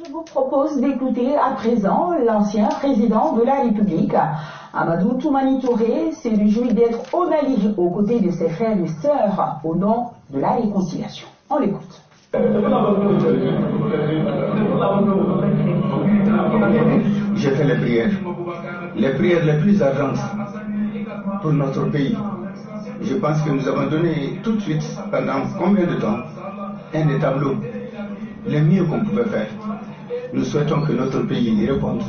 Je vous propose d'écouter à présent l'ancien président de la République, Amadou Toumani Touré, s'est réjoui d'être au Mali aux côtés de ses frères et sœurs au nom de la réconciliation. On l'écoute. J'ai fait les prières les plus ardentes pour notre pays. Je pense que nous avons donné tout de suite, pendant combien de temps, un des tableaux les mieux qu'on pouvait faire. Nous souhaitons que notre pays y réponde,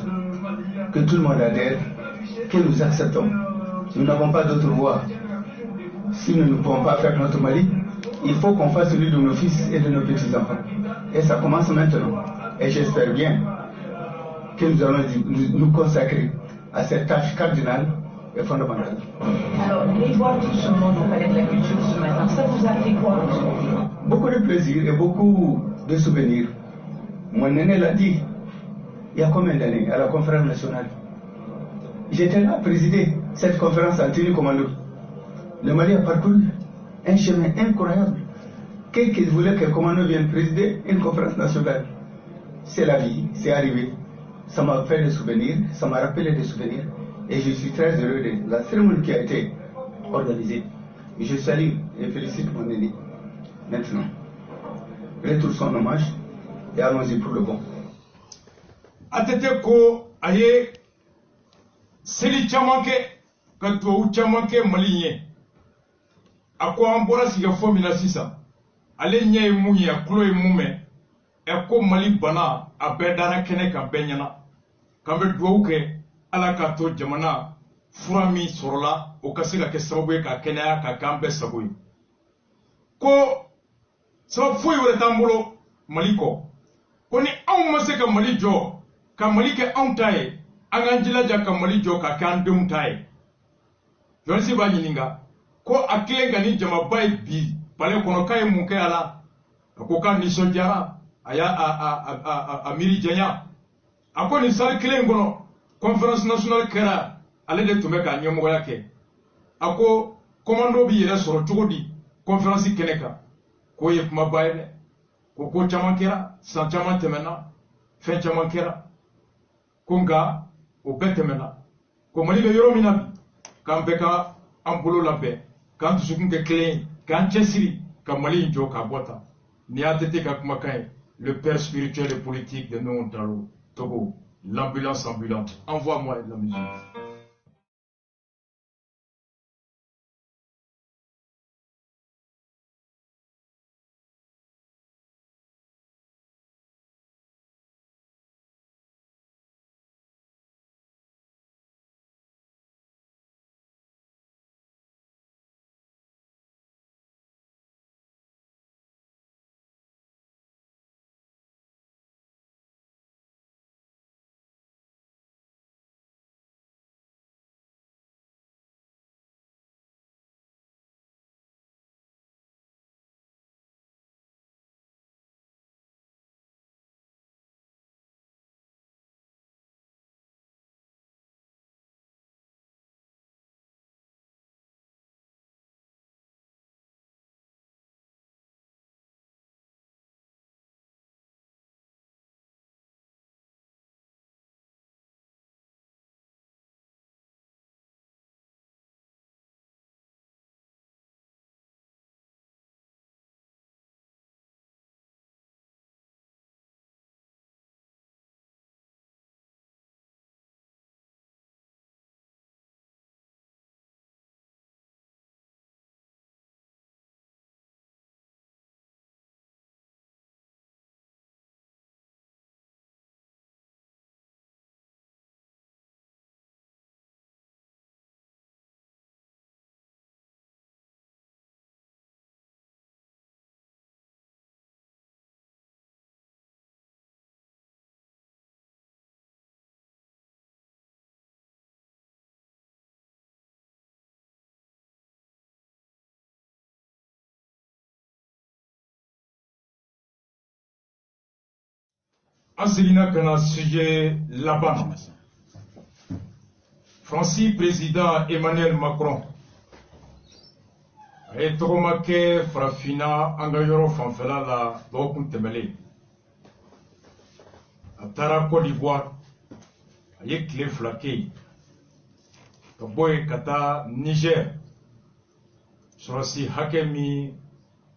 que tout le monde adhère, que nous acceptons. Nous n'avons pas d'autre voie. Si nous ne pouvons pas faire notre Mali, il faut qu'on fasse celui de nos fils et de nos petits-enfants. Et ça commence maintenant. Et j'espère bien que nous allons nous consacrer à cette tâche cardinale et fondamentale. Alors, les voir tout ce monde au Palais de la Culture ce matin, ça vous a fait quoi aujourd'hui? Beaucoup de plaisir et beaucoup de souvenirs. Mon aîné l'a dit, il y a combien d'années, à la conférence nationale. J'étais là à présider cette conférence en tenue commando. Le Mali a parcouru un chemin incroyable. Quelqu'un voulait que le commando vienne présider une conférence nationale. C'est la vie, c'est arrivé. Ça m'a fait des souvenirs, ça m'a rappelé des souvenirs. Et je suis très heureux de la cérémonie qui a été organisée. Je salue et félicite mon aîné. Maintenant, retour son hommage et allons-y pour le bon. Atete ko aye seli chamanke kato chamanke malinye akwa ambora siga fomina sisa ale nye munye akulo mume eko mali bana abedara kene ka benyana kambe duauke ala ka to jamana furami sorola o kasika ke sababu ka kenya ka kambe sabuyi ko sababu fuyi wala tambulo maliko koni aw mase ka mali jo ka mali ke aw taye anganjila ja ka mali jo ka kan dum taye jonsi ba nyininga ko aklenga ni jama bay bi pale kono kay mun kay ala ko kan ni sojara aya amiri janya akoni sal klengono conférence nationale kera ale de tumbe ka nyomo yake ako commando bi yere soro tugodi conférence keneka ko ye kuma bayele ko caman kɛra san caman tɛmɛna fɛn caman kɛra ko nka o bɛɛ tɛmɛna ko mali bɛ yɔrɔ min na bi k'an bɛɛ ka an bolo labɛn k'an dusukun kɛ kelen ye k'an cɛsiri ka mali in jɔ k'a bɔ tan ni y'a tete ka kumakan ye le père spirituel et politique de Nuhun Daro Togo l'ambulance ambulante envoie-moi la musique. Anselina kana sujet laban. Francis président Emmanuel Macron et Tromake Frafina Angayoro Fanfela la Dokun Temele. a taara Côte d'Ivoire a ye tile fila kɛ yen ka bɔ yen ka taa Niger sɔrɔsi hakɛ min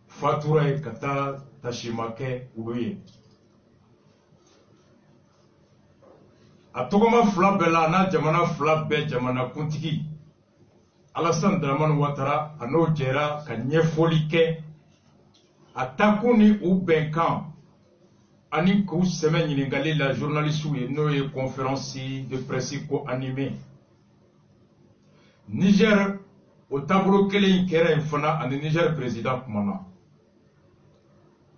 fatura ye ka taa tasima kɛ olu ye. A tɔgɔma fila bɛɛ la a n'a jamana fila bɛɛ jamana kuntigi Alassane Dramane Ouattara a n'o jɛra ka ɲɛfɔli kɛ a takun ni u bɛnkan ani k'u sɛmɛ ɲininkali la journaliste ye n'o ye conférence de presse ko animé. Niger o taabolo kelen kɛra yen fana ani Niger président kumana.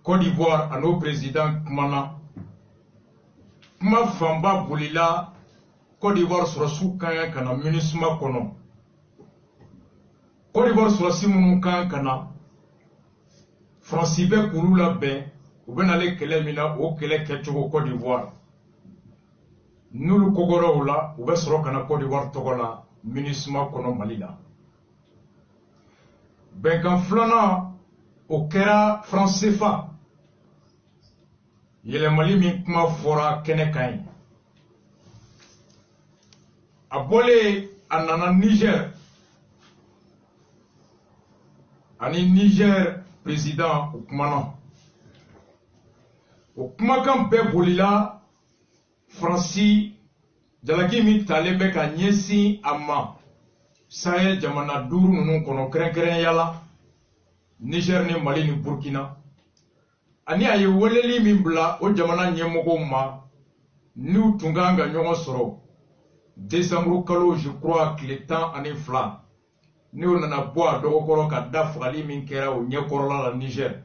Côte d'Ivoire a n'o président kumana. Kuma fanba bolila Côte d'Ivoire sɔrɔsiw kan ka na MINUSMA kɔnɔ. Côte d'Ivoire sɔrɔsi minnu kan ka na Faransi bɛ k'olu labɛn u bɛ nale kɛlɛ min na o kɛlɛ kɛcogo Côte d'Ivoire. N'olu kɔgɔra o la u bɛ sɔrɔ ka na Côte d'Ivoire tɔgɔ la MINUSMA kɔnɔ Mali la. Bɛnkan filanan o kɛra franc CFA. Yɛlɛmali min kuma fɔra kɛnɛ kan ye. A bɔlen a nana Niger ani Niger président o kumana. O kumakan bɛɛ bolila Faransi jalaki min talen bɛ ka ɲɛsin a ma Sahel jamana 5 ninnu kɔnɔ kɛrɛnkɛrɛnnenya la Niger ni Mali ni Burkina. Ani a ye weleli min bila o jamana ɲɛmɔgɔw ma n'u tun kan ka ɲɔgɔn sɔrɔ décembre kalo je crois tile 12 n'u nana bɔ a dɔgɔkɔrɔ ka da fagali min kɛra o ɲɛkɔrɔla la Niger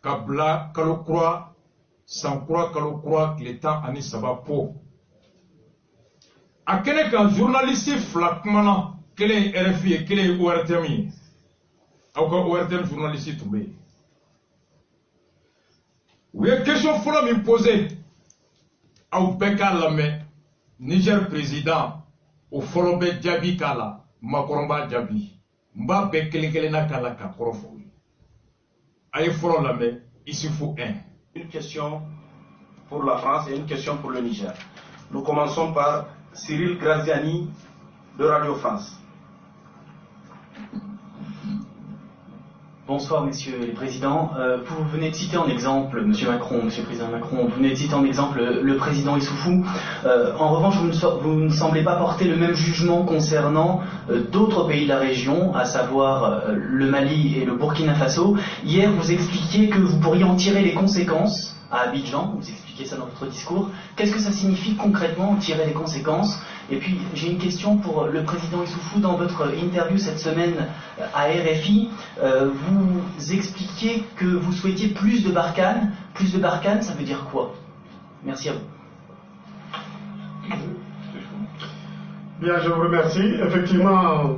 ka bila kalo kura san kura kalo kura tile 13 po. A kɛnɛ kan journaliste fila kumana, kelen RFI ye kelen ORTM ye. Aw ka ORTM journaliste tun bɛ yen. U ye question fɔlɔ min posé aw bɛɛ k'a lamɛn. Niger président o fɔlɔ bɛ jaabi k'a la Macron b'a jaabi n b'a bɛɛ kelen kelenna k'a la ka kɔrɔ fɔ u ye. A ye fɔlɔ lamɛn Issoufou 1. Une question pour la France et une question pour le Niger. Nous commençons par Cyril Graziani de Radio France. Bonsoir, messieurs les présidents. Vous venez de citer en exemple, monsieur le président Macron, vous venez de citer en exemple le président Issoufou. En revanche, vous ne semblez pas porter le même jugement concernant d'autres pays de la région, à savoir le Mali et le Burkina Faso. Hier, vous expliquiez que vous pourriez en tirer les conséquences à Abidjan, vous expliquez ça dans votre discours. Qu'est-ce que ça signifie concrètement, tirer les conséquences? Et puis, j'ai une question pour le président Issoufou. Dans votre interview cette semaine à RFI, vous expliquiez que vous souhaitiez plus de Barkhane. Plus de Barkhane, ça veut dire quoi? Merci à vous. Bien, je vous remercie. Effectivement,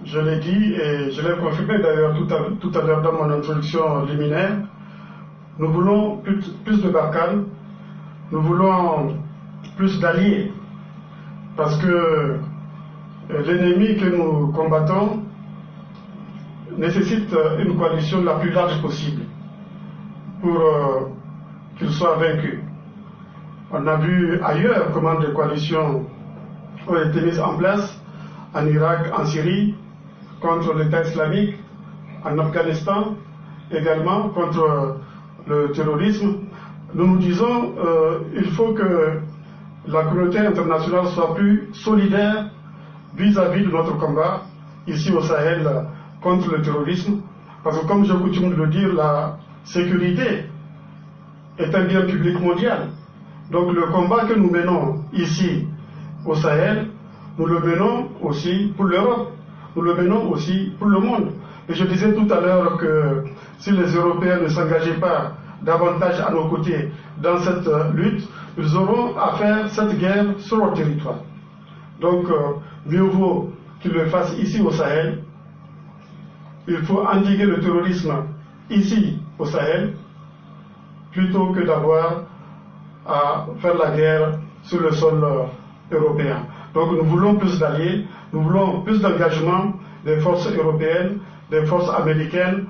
je l'ai dit et je l'ai confirmé d'ailleurs tout à l'heure dans mon introduction liminaire. Nous voulons plus de Barkhane, nous voulons plus d'alliés, parce que l'ennemi que nous combattons nécessite une coalition la plus large possible pour qu'il soit vaincu. On a vu ailleurs comment des coalitions ont été mises en place, en Irak, en Syrie, contre l'État islamique, en Afghanistan, également contre le terrorisme. Nous nous disons il faut que la communauté internationale soit plus solidaire vis-à-vis de notre combat ici au Sahel contre le terrorisme, parce que comme j'ai coutume de le dire, la sécurité est un bien public mondial. Donc le combat que nous menons ici au Sahel, nous le menons aussi pour l'Europe, nous le menons aussi pour le monde. Et je disais tout à l'heure que si les Européens ne s'engageaient pas davantage à nos côtés dans cette lutte, ils auront à faire cette guerre sur leur territoire. Donc, mieux vaut qu'ils le fassent ici au Sahel. Il faut endiguer le terrorisme ici au Sahel, plutôt que d'avoir à faire la guerre sur le sol européen. Donc, nous voulons plus d'alliés, nous voulons plus d'engagement des forces européennes, des forces américaines,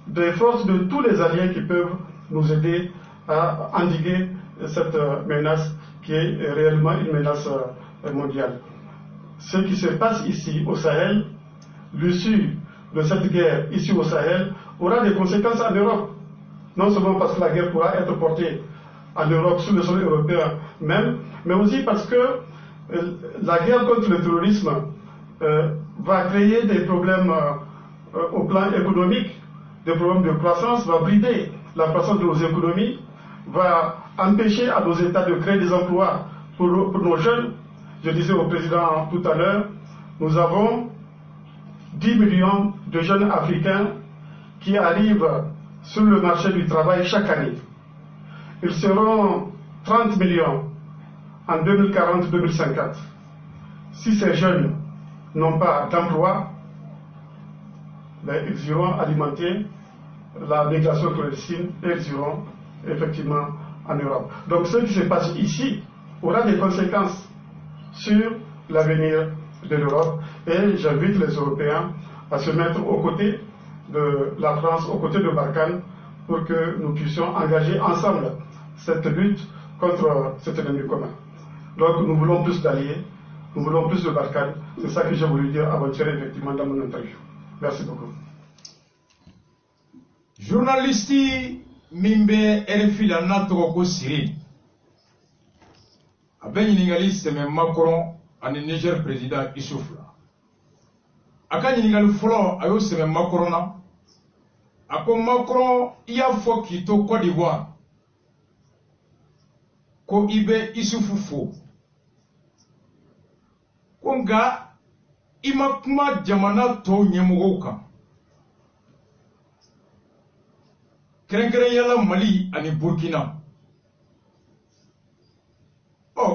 des forces de tous les alliés qui peuvent nous aider à endiguer cette menace qui est réellement une menace mondiale. Ce qui se passe ici au Sahel, l'issue de cette guerre ici au Sahel aura des conséquences en Europe. Non seulement parce que la guerre pourra être portée en Europe, sur le sol européen même, mais aussi parce que la guerre contre le terrorisme va créer des problèmes au plan économique, des problèmes de croissance, va brider la croissance de nos économies, va empêcher à nos États de créer des emplois pour nos jeunes. Je disais au président tout à l'heure, nous avons 10 millions de jeunes africains qui arrivent sur le marché du travail chaque année. Ils seront 30 millions en 2040-2050. Si ces jeunes n'ont pas d'emploi, ils iront alimenter la migration clandestine et ils iront effectivement en Europe. Donc ce qui se passe ici aura des conséquences sur l'avenir de l'Europe et j'invite les Européens à se mettre aux côtés de la France, aux côtés de Barkhane pour que nous puissions engager ensemble cette lutte contre cet ennemi commun. Donc nous voulons plus d'alliés, nous voulons plus de Barkhane. C'est ça que j'ai voulu dire avant-hier effectivement dans mon interview. Merci beaucoup. Journaliste Mimbe RFI la natoko ko Siri. Aben ɲininkali sɛmɛ Macron ani Niger président Issouf la. A ka ɲininkali fɔlɔ a y'o sɛmɛ Macron na. A ko Macron i y'a fɔ k'i to Côte d'Ivoire ko i bɛ Issouf fo. Ko nka i ma kuma jamana tɔw ɲɛmɔgɔw kan. Kɛrɛnkɛrɛnyala Mali ani Burkina.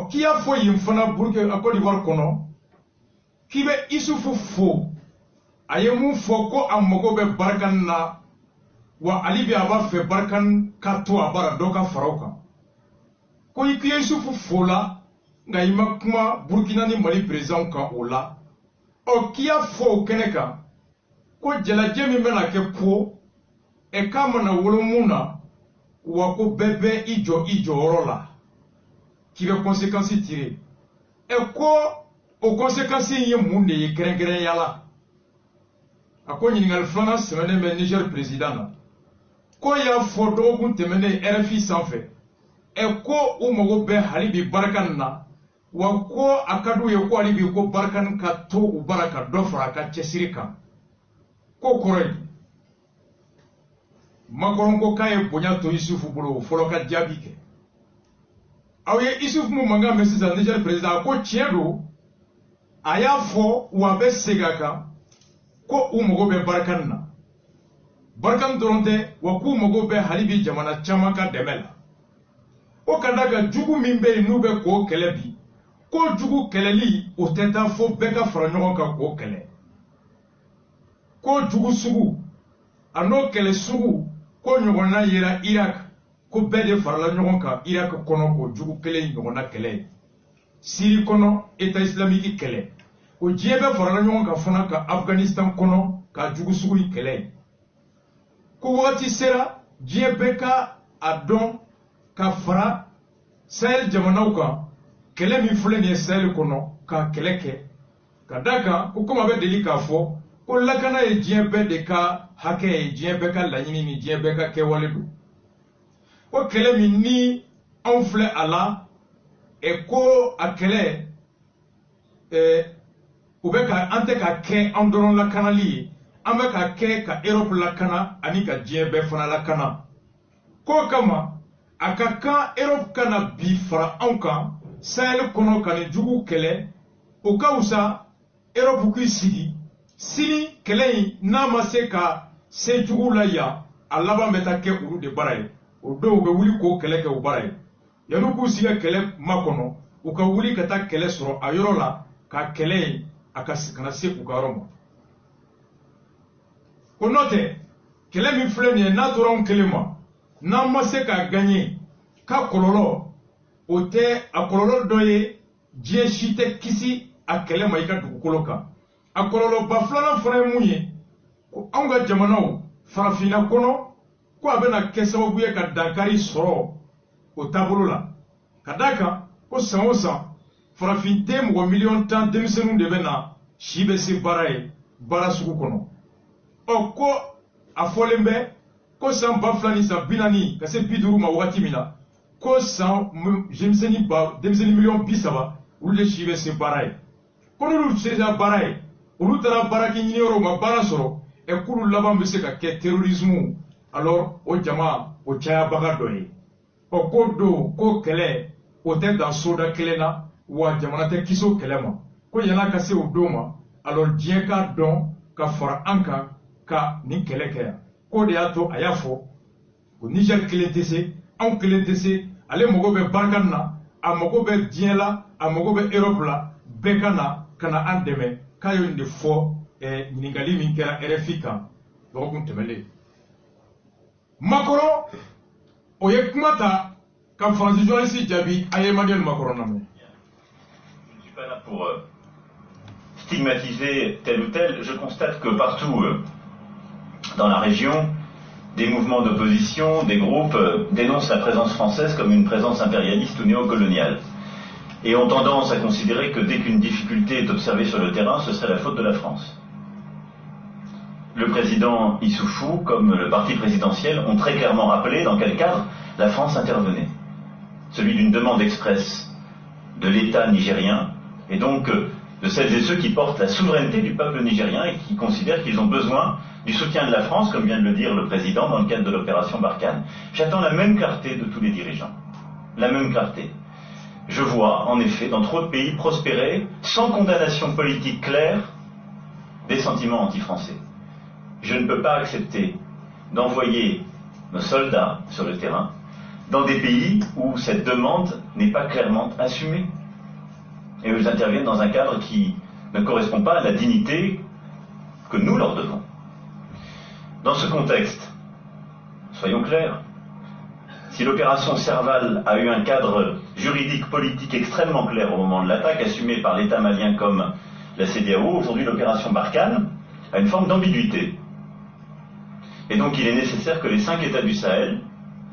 K'i y'a fɔ yen fana Burkina Côte d'Ivoire kɔnɔ k'i bɛ Issouf fo. A ye mun fɔ ko a mago bɛ Barkhane na wa ale bi a b'a fɛ Barkhane ka to a bara dɔ ka fara o kan. Ko i k'i ye Issouf fo la nka i ma kuma Burkina ni Mali président kan o la. K'i y'a fɔ o kɛnɛ kan ko jalajɛ min bɛna kɛ po k'a mana wolo mun na wa ko bɛɛ bɛ i jɔyɔrɔ la k'i bɛ conséquence tirer. Ko o conséquence ye mun de ye kɛrɛnkɛrɛnya la. A ko ɲininkali filanan sɛmɛnen bɛ Niger président na. Ko y'a fɔ dɔgɔkun tɛmɛnen RFI sanfɛ. Ko u mago bɛ hali bi Barkhane na wa ko a ka d'u ye ko hali bi ko Barkhane ka to u bara ka dɔ fara a ka cɛsiri kan. Ko kɔrɔ ye Macron ko k'a ye bonya to Issouf bolo o fɔlɔ ka jaabi kɛ. Aw ye Issouf mun mankan mɛn sisan Niger président a ko tiɲɛ don a y'a fɔ wa a bɛ segin a kan ko u mago bɛ Barkhane na. Barkhane dɔrɔn tɛ wa k'u mago bɛ hali bi jamana caman ka dɛmɛ la. O ka da kan jugu min bɛ yen n'u bɛ k'o kɛlɛ bi ko jugu kɛlɛli o tɛ taa fo bɛɛ ka fara ɲɔgɔn kan k'o kɛlɛ. Ko jugu sugu a n'o kɛlɛ sugu ko ɲɔgɔnna yera Irak ko bɛɛ de farala ɲɔgɔn kan Irak kɔnɔ k'o jugu kelen ɲɔgɔnna kɛlɛ. Syrie kɔnɔ État islamique kɛlɛ. O diɲɛ bɛɛ farala ɲɔgɔn kan fana ka Afghanistan kɔnɔ ka jugu sugu in kɛlɛ. Ko wagati sera diɲɛ bɛɛ ka a dɔn ka fara Sahel jamanaw kan kɛlɛ min filɛ nin ye Sahel kɔnɔ ka kɛlɛ kɛ. Ka da kan ko komi a bɛ deli k'a fɔ ko lakana ye diɲɛ bɛɛ de ka hakɛ ye, diɲɛ bɛɛ ka laɲini ni diɲɛ bɛɛ ka kɛwale don. Ko kɛlɛ min ni anw filɛ a la ko a kɛlɛ u bɛ ka an tɛ ka kɛ an dɔrɔn lakanali ye, an bɛ ka kɛ ka Europe lakana ani ka diɲɛ bɛɛ fana lakana. K'o kama a ka kan Europe kana bi fara anw kan Sahel kɔnɔ ka nin jugu kɛlɛ. O ka wusa Europe k'i sigi sini kɛlɛ in n'a ma se ka se jugu la yan a laban bɛ taa kɛ olu de bara ye. O don u bɛ wuli k'o kɛlɛ kɛ u bara ye. Yan'u k'u sigi kɛlɛ makɔnɔ u ka wuli ka taa kɛlɛ sɔrɔ a yɔrɔ la ka kɛlɛ in a kana se u ka yɔrɔ ma. Ko n'o tɛ kɛlɛ min filɛ nin ye n'a tora anw kelen ma n'an ma se k'a gagner ka kɔlɔlɔ o tɛ a kɔlɔlɔ dɔ ye diɲɛ si tɛ kisi a kɛlɛ ma i ka dugukolo kan. A kɔlɔlɔba filanan fana ye mun ye ko anw ka jamanaw farafinna kɔnɔ ko a bɛna kɛ sababu ye ka dankari sɔrɔ o taabolo la ka d'a kan ko san o san farafin den mɔgɔ miliyɔn 10 denmisɛnninw de bɛ na si bɛ se baara ye baara sugu kɔnɔ ɔ ko a fɔlen bɛ ko san 2000 ni san 40 ka se 50 ma wagati min na ko san denmisɛnnin miliyɔn 30 olu de si bɛ se baara ye ko n'olu sera baara ye olu taara baara kɛ ɲiniyɔrɔ ma baara sɔrɔ ɛ k'olu laban bɛ se ka kɛ terrorisme alors o jama o cayabaga dɔ ye ɔ ko don ko kɛlɛ o tɛ dan soda kelen na wa jamana tɛ kisi o kɛlɛ ma ko yan'a ka se o don ma alors diɲɛ k'a dɔn ka fara an kan ka nin kɛlɛ kɛ yan k'o de y'a to a y'a fɔ ko Niger kelen tɛ se anw kelen tɛ se ale mago bɛ Barkhane na a mago bɛ diɲɛ la a mago bɛ Europe la bɛɛ ka na an dɛmɛ k'a ye nin de fɔ ɲininkali min kɛra RFI kan dɔgɔkun tɛmɛlen Macron o ye kuma ta ka Faransi journaliste jaabi a ye Emmanuel Macron lamɛn. Je ne suis pas là pour stigmatiser tel ou tel. Je constate que partout dans la région, des mouvements d'opposition, des groupes dénoncent la présence française comme une présence impérialiste ou néocoloniale et ont tendance à considérer que dès qu'une difficulté est observée sur le terrain, ce serait la faute de la France. Le président Issoufou, comme le parti présidentiel, ont très clairement rappelé dans quel cadre la France intervenait. Celui d'une demande expresse de l'État nigérien, et donc de celles et ceux qui portent la souveraineté du peuple nigérien et qui considèrent qu'ils ont besoin du soutien de la France, comme vient de le dire le président dans le cadre de l'opération Barkhane. J'attends la même clarté de tous les dirigeants. La même clarté. Je vois, en effet, dans trop de pays prospérer, sans condamnation politique claire, des sentiments anti-français. Je ne peux pas accepter d'envoyer nos soldats sur le terrain dans des pays où cette demande n'est pas clairement assumée et où ils interviennent dans un cadre qui ne correspond pas à la dignité que nous leur devons. Dans ce contexte, soyons clairs, si l'opération Serval a eu un cadre juridique, politique extrêmement clair au moment de l'attaque, assumé par l'État malien comme la CEDEAO, aujourd'hui l'opération Barkhane a une forme d'ambiguïté. Et donc il est nécessaire que les 5 États du Sahel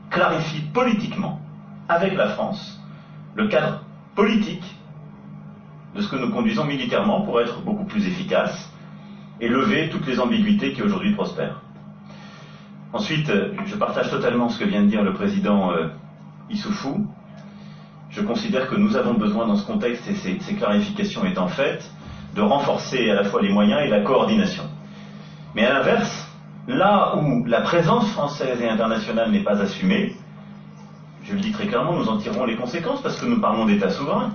clarifient politiquement, avec la France, le cadre politique de ce que nous conduisons militairement pour être beaucoup plus efficaces et lever toutes les ambiguïtés qui aujourd'hui prospèrent. Ensuite, je partage totalement ce que vient de dire le président Issoufou. Je considère que nous avons besoin dans ce contexte, et ces clarifications étant faites, de renforcer à la fois les moyens et la coordination. Mais à l'inverse, là où la présence française et internationale n'est pas assumée, je le dis très clairement, nous en tirerons les conséquences parce que nous parlons d'État souverain.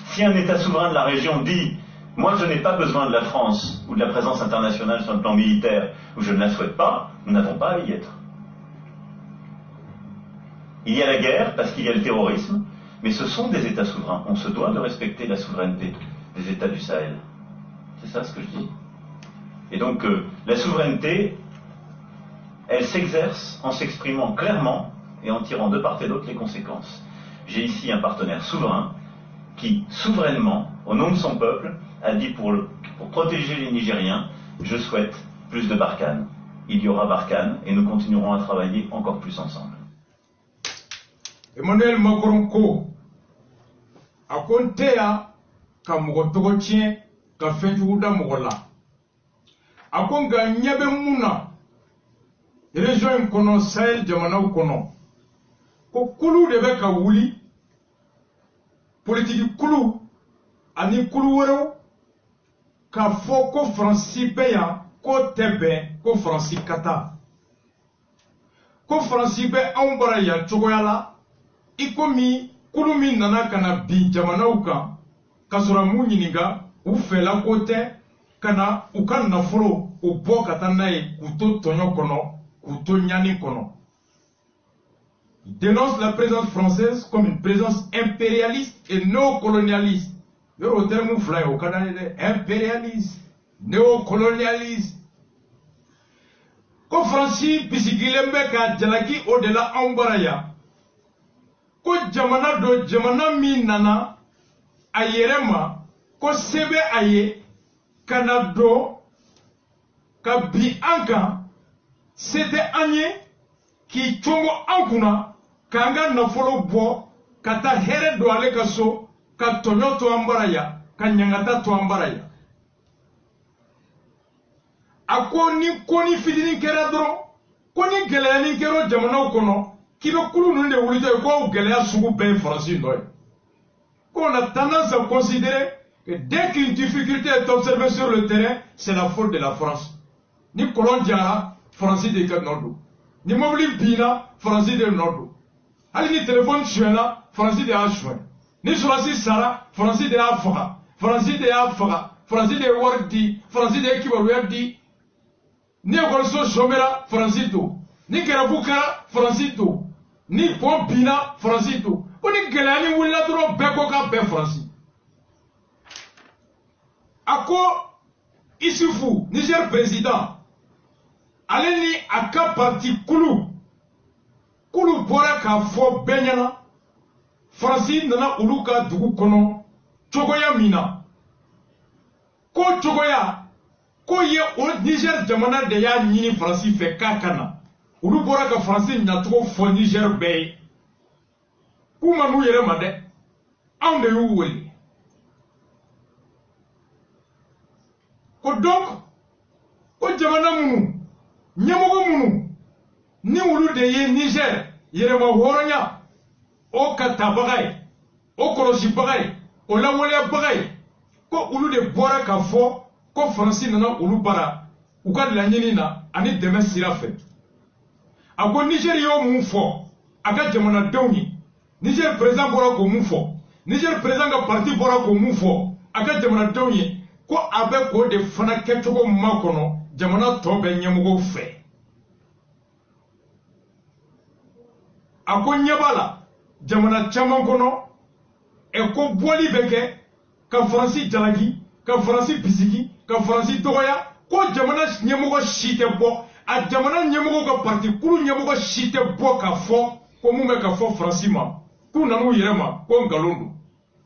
Si un État souverain de la région dit « moi je n'ai pas besoin de la France ou de la présence internationale sur le plan militaire ou je ne la souhaite pas », nous n'avons pas à y être. Il y a la guerre parce qu'il y a le terrorisme, mais ce sont des États souverains. On se doit de respecter la souveraineté des États du Sahel. C'est ça ce que je dis. Et donc la souveraineté, elle s'exerce en s'exprimant clairement et en tirant de part et d'autre les conséquences. J'ai ici un partenaire souverain qui, souverainement, au nom de son peuple, a dit pour protéger les Nigériens, je souhaite plus de Barkhane. Il y aura Barkhane et nous continuerons à travailler encore plus ensemble. Emmanuel Macron ko a ko n tɛ yan ka mɔgɔ tɔgɔ tiɲɛ ka fɛn jugu da mɔgɔ la a ko nka ɲɛ bɛ mun na région in kɔnɔ Sahel jamanaw kɔnɔ ko kulu de bɛ ka wuli politiki kulu ani kulu wɛrɛw k'a fɔ ko Faransi bɛ yan ko tɛ bɛn ko Faransi ka taa ko Faransi bɛ anw bara yan cogoya la i komi kulu min nana ka na bin jamanaw kan ka sɔrɔ mun ɲininka u fɛla ko tɛ ka na u ka nafolo o bɔ ka taa n'a ye k'u to tɔɲɔ kɔnɔ k'u to ɲani kɔnɔ. Il dénonce la présence française comme une présence impérialiste et néocolonialiste. Yɔrɔ o terme fila ye o ka d'an ye dɛ, impérialiste, néocolonialiste. Ko Faransi bisigilen bɛ ka jalaki o de la anw bara yan. Ko jamana do jamana min nana a yɛrɛ ma ko se bɛ a ye ka na don ka bin an kan se tɛ an ye k'i congo an kunna kanga nafolo bo kata here do ale kaso ka tonyo to ambaraya ka nyangata to ambaraya akoni koni fidini kera dro koni gelani kero jamana kono kibe kulu nunde wulite ko gelaya sugu be France ndoy qu'on a tendance à considérer que dès qu'une difficulté est observée sur le terrain, c'est la faute de la France. Ni Colombiana, France de Nordou. Ni mobile Bina, France de Nordou. Ali ni téléphone Chuena, France de Achouin. Ni Surasi Sara, France de Afra. France de Afra. France de Wardi. France de Kibaruerdi. Ni Okolso Chomera, France de. Ni Kerabukara, France de. Ni Pompina, France de. Oni gelani wula dro beko ka be France ako Issoufou Niger président aleni aka parti kulu bora ka fo benyana France nana uluka dugu kono chogoya mina ko chogoya ko ye o Niger jamana de ya nyini France fe kakana ulu bora ka France nyatoko fo Niger be kuma nu yere made ande yu woli ko donc ko jamana munu nyamogo munu ni wulu de ye Niger yere ma horonya o kata bagay o korosi bagay o la wole bagay ko ulu de bora ka fo ko France nana ulu bara u ka la nyinina ani deme sirafe ako Niger yo mu fo aga jamana dawni Niger président bora ko mufo Niger président ga parti bora ko mufo aka jamana dawye ko abe ko de fana ketogo makono jamana tobe nyamugo fe ako nyabala jamana chaman kono e ko boli beke ka France jalagi ka France bisiki ka France doya ko jamana nyamugo shite bo a jamana nyamugo ga parti kulu nyamugo shite bo ka fo ko mume ka fo France ma kuna nu yerema ko ngalundu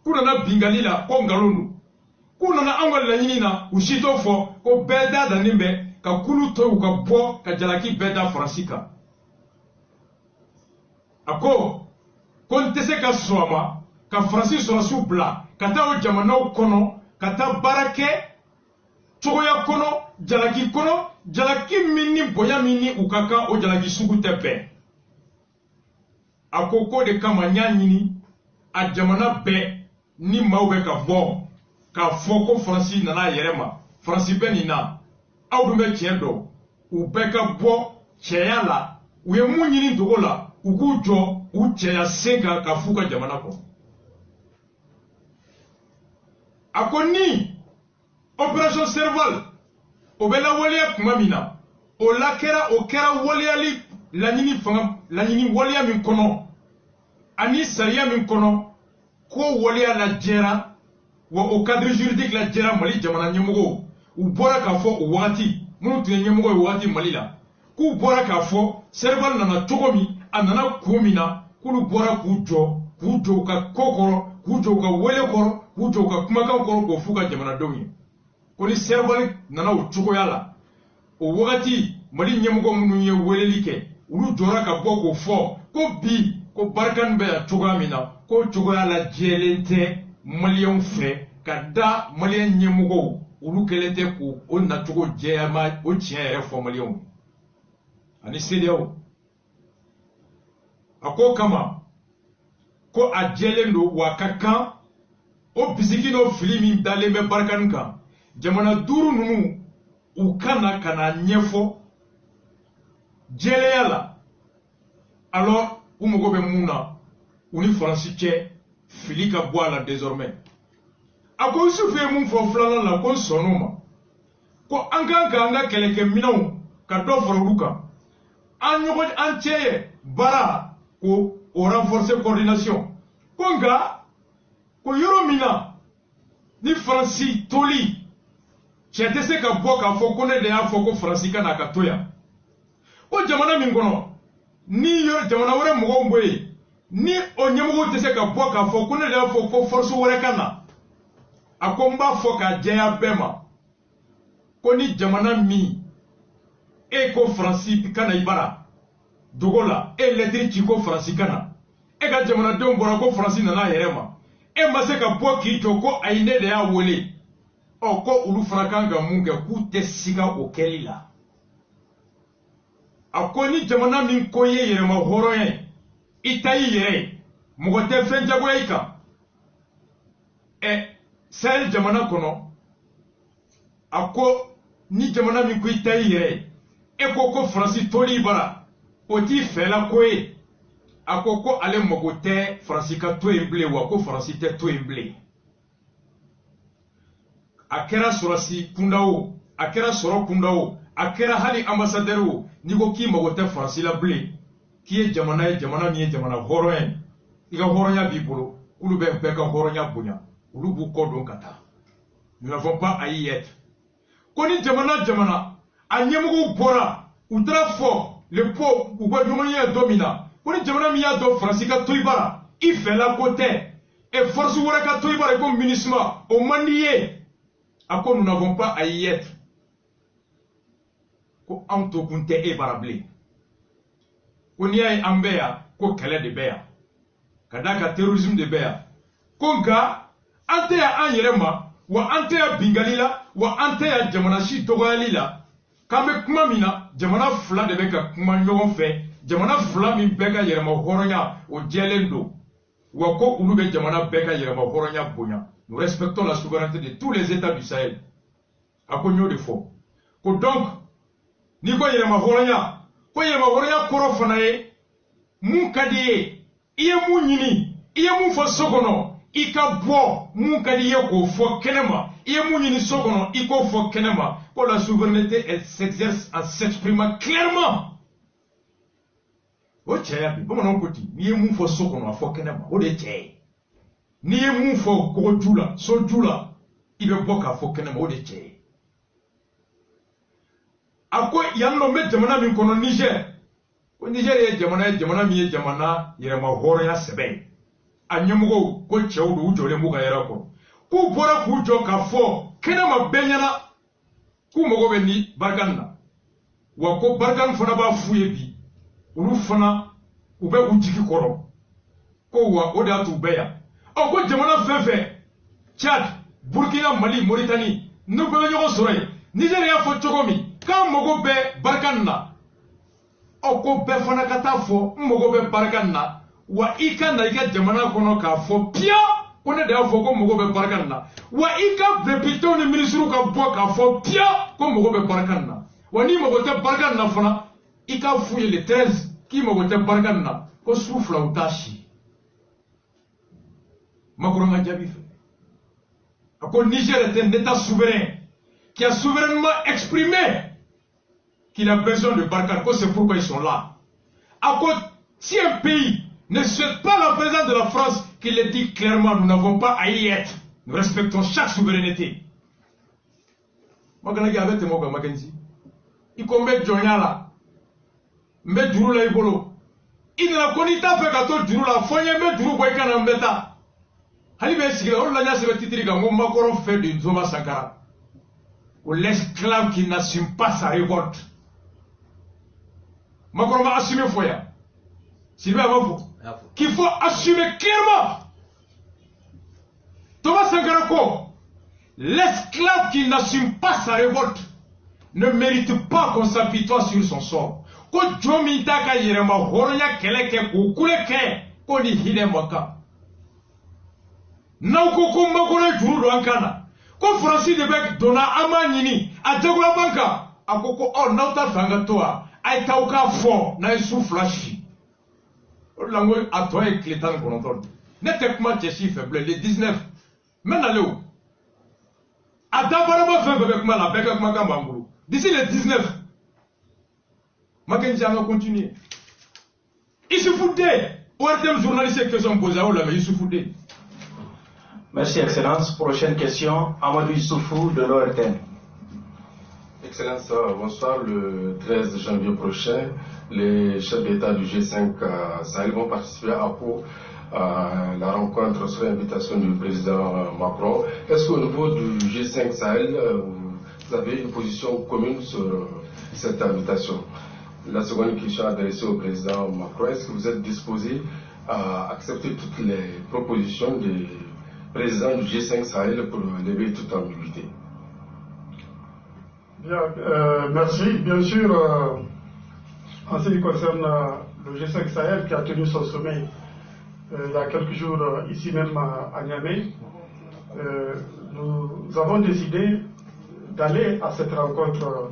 kuna na bingalila ko ngalundu kuna na angwa la nyinina ushito fo ko beda da nimbe ka kulu to ka bo ka jalaki beda fransika ako kon tese ka soama ka fransi so su bla kata o jamana kono kata barake choya kono jalaki minni boya minni ukaka o jalaki sugu tepe akoko de kama nyanyini a jamana be ni mawbe ka bo ka foko fransi nana yerema fransi benina awdumbe chiedo u be ka bo cheyala u ye munyini dogola ugujo u cheya sega ka fuka jamana ko akoni opération serval obela walia kumamina o lakera o kera waliali lanyini fanga lanyini walia min kono ani sariya min kono ko walia la jera wa au cadre juridique la jera Mali jamana nyemogo u bora ka fo o wati munu tun nyemogo o wati Mali la ku bora ka fo serval nana togomi anana kumina kulu bora ku jo ka kokoro ku jo ka wele koro ku jo ka kumaka koro ko fuka jamana domi ko ni serval nana o chogo yala o wati Mali nyemogo munu ye welelike ulu jora ka boko fo ko bi ko barkan be chogamina ko chogoya la jelente Malien fe kada Malien nyemogo ulu kelete ko onna chogo jema o tiere fo Malien ani CDAO ako kama ko ajelendo wakaka o bisikino filimi dalebe barkan kan jamana duru nunu ukana kana nyefo jeleyala alors umogo be muna uni francique filika boala désormais ako sufe mun fo flana la ko sonoma ko anga keleke minaw ka do foroduka anyogo ancheye bara ko o renforcer coordination konga ko yoro mina ni franci toli chetese ka boka fo ko ne de afo ko franci kana ka toya o jamana min kono ni yor jamana wore mo ngomboy ni o nyemugo tese ka boka fo ko ne de afo ko force wore kana akomba fo ka jeya bema ko ni jamana mi e ko franci kana ibara dogola e letri chiko franci kana e ka jamanadenw bɔra ko faransi nana a yɛrɛ ma e ma se ka bɔ k'i jɔ ko ayi ne de y'a wele ɔ ko olu fana kan ka mun kɛ k'u tɛ siga o kɛli la a ko ni jamana min ko ye yɛrɛma hɔrɔn ye i ta i yɛrɛ ye mɔgɔ tɛ fɛn jagoya i kan Sahel jamana kɔnɔ a ko ni jamana min ko i ta i yɛrɛ ye e ko faransi toli bara o t'i fɛla ko ye a ko ale mago tɛ faransi ka to yen bilen wa ko faransi tɛ to yen bilen a kɛra sɔrɔsi kunda o a kɛra sɔrɔ kunda o a kɛra hali ambassadeur o n'i ko k'i mago tɛ faransi la bilen k'i ye jamana min ye jamana hɔrɔn ye i ka hɔrɔnya b'i bolo k'olu bɛ bɛɛ ka hɔrɔnya bonya olu b'u kɔ don ka taa nous n'avons pas à y être ko ni jamana a ɲɛmɔgɔw bɔra u taara fɔ le po u ka ɲɔgɔn ye don min na ko ni jamana min y'a dɔn faransi ka to i bara i fɛla ko tɛ force wɛrɛ ka to i bara i ko MINUSMA o man di ye a ko nous n'avons pas à y être ko anw to kun tɛ e bara bilen ko n'i y'a ye an bɛ yan ko kɛlɛ de bɛ yan ka d'a kan terrorisme de bɛ yan ko nka an tɛ yan an yɛrɛ ma wa an tɛ yan bingali la wa an tɛ yan jamana si dɔgɔyali la k'an bɛ kuma min na jamana fila de bɛ ka kuma ɲɔgɔn fɛ jamana fila min bɛɛ ka yɛrɛma hɔrɔnya o jɛlen don wa ko olu bɛ jamana bɛɛ ka yɛrɛma hɔrɔnya bonya nous respectons la souveraineté de tous les États du Sahel a ko n y'o de fɔ ko donc n'i ko yɛrɛma hɔrɔnya kɔrɔ fana ye mun ka di ye i ye mun ɲini i ye mun fɔ so kɔnɔ i ka bɔ mun ka di ye k'o fɔ kɛnɛma i ye mun ɲini so kɔnɔ i k'o fɔ kɛnɛma ko la souveraineté elle s'exerce en s'exprimant clairement o cɛya bi bamananw ko ten n'i ye mun fɔ so kɔnɔ a fɔ kɛnɛma o de ye cɛ ye n'i ye mun fɔ kɔgɔju la soju la i bɛ bɔ k'a fɔ kɛnɛma o de ye cɛ ye a ko yan nɔ n bɛ jamana min kɔnɔ Niger ko Niger ye jamana min ye jamana yɛrɛma hɔrɔnya sɛbɛn ye a ɲɛmɔgɔw ko cɛw don u jɔlen b'u ka yɛrɛ kɔrɔ k'u bɔra k'u jɔ k'a fɔ kɛnɛma bɛɛ ɲɛna k'u mago bɛ ni Barkhane na wa ko Barkhane fana b'a f'u ye bi olu fana u bɛ u jigi kɔrɔ ko wa o de y'a to u bɛ yan ɔ ko jamana fɛn fɛn Tchad Burkina Mali Mauritanie n'u bɛɛ bɛ ɲɔgɔn sɔrɔ yen Niger y'a fɔ cogo min k'an mago bɛ Barkhane na ɔ ko bɛɛ fana ka taa fɔ n mago bɛ Barkhane na wa i ka na i ka jamana kɔnɔ k'a fɔ piya ko ne de y'a fɔ ko mago bɛ Barkhane na wa i ka députés ni ministres ka bɔ k'a fɔ piya ko mago bɛ Barkhane na wa n'i mago tɛ Barkhane na fana i ka f'u ye le 13 k'i mago tɛ Barkhane na ko su fila u t'a si Macron ka jaabi fɛ a ko Niger est un état souverain qui a souverainement exprimé qu'il a besoin de Barkhane, que c'est pourquoi ils sont là. À cause, si un pays ne souhaite pas la présence de la France, qu'il le dit clairement, nous n'avons pas à y être. Nous respectons chaque souveraineté. Moi, je suis avec moi, Mackenzie. Il commet Djonyala. Mais Djourou la Ibolo. Il n'a pas fait que Djourou la Foye, mais Djourou Boykan en bêta. Halibé Sigla, on l'a dit, c'est le titre que Macron fait d'une Zoma Sankara. Ou l'esclave qui n'assume pas sa révolte. Macron va assumer Foya. Sylvain Avavo. Qu'il faut assumer clairement. Thomas Sankarako, l'esclave qui n'assume pas sa révolte ne mérite pas qu'on s'apitoie sur son sort. Ko Jomita ka yirema horonya keleke ko kuleke ko ni hine maka. Na ko ko makore juru do ankana. Ko Francis de Bec dona amanyini a jagula banka akoko o nauta fanga toa ay tawka fo na isu flashi. Lango atoy kletan konoton. Netekma cheshi faible les 19. Menaleo. Adabaraba fait avec moi la bec avec Makambangulu. D'ici les 19. Mackenzie a continué. Il se foutait. ORTM journaliste qui sont posés là, mais il se foutait. Merci, Excellence. Prochaine question, Amadou Issoufou de l'ORTM. Excellence, bonsoir. Le 13 janvier prochain, les chefs d'État du G5 Sahel vont participer à Pau à la rencontre sur l'invitation du président Macron. Est-ce qu'au niveau du G5 Sahel, vous avez une position commune sur cette invitation? La seconde question adressée au président Macron, est-ce que vous êtes disposé a accepté toutes les propositions du président du G5 Sahel pour lever toute ambiguïté. Bien, merci. Bien sûr, en ce qui concerne le G5 Sahel qui a tenu son sommet il y a quelques jours ici même à Niamey, nous avons décidé d'aller à cette rencontre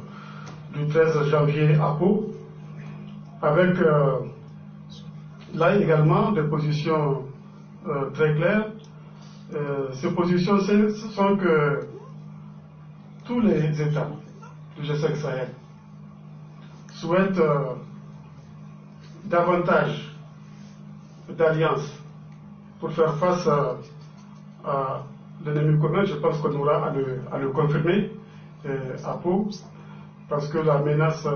du 13 janvier à Pau avec là également des positions très claires. Ces positions sont que tous les États du G5 Sahel souhaitent davantage d'alliances pour faire face à l'ennemi commun. Je pense qu'on aura à le confirmer à Pau, parce que la menace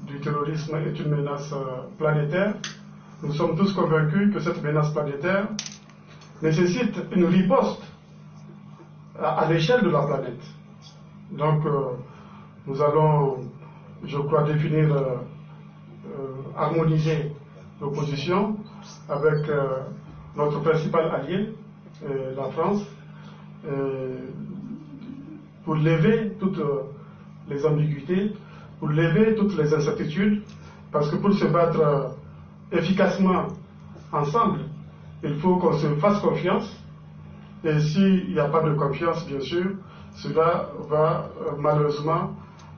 du terrorisme est une menace planétaire. Nous sommes tous convaincus que cette menace planétaire nécessite une riposte à l'échelle de la planète. Donc nous allons, je crois, définir, harmoniser nos positions avec notre principal allié, la France, pour lever toutes les ambiguïtés, pour lever toutes les incertitudes, parce que pour se battre efficacement ensemble, il faut qu'on se fasse confiance. Et s'il n'y a pas de confiance, bien sûr, cela va malheureusement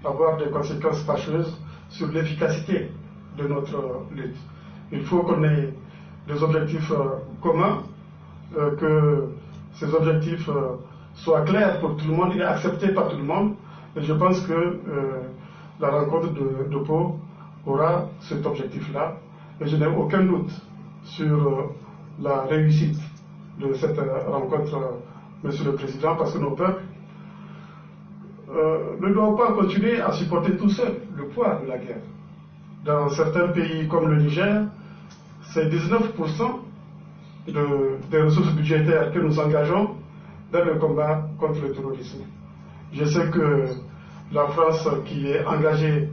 avoir des conséquences fâcheuses sur l'efficacité de notre lutte. Il faut qu'on ait des objectifs communs, que ces objectifs soient clairs pour tout le monde et acceptés par tout le monde. Et je pense que la rencontre de Pau aura cet objectif-là. Et je n'ai aucun doute sur la réussite de cette rencontre, Monsieur le Président, parce que nos peuples ne doivent pas continuer à supporter tout seuls le poids de la guerre. Dans certains pays comme le Niger, c'est 19% des ressources budgétaires que nous engageons dans le combat contre le terrorisme. Je sais que la France, qui est engagée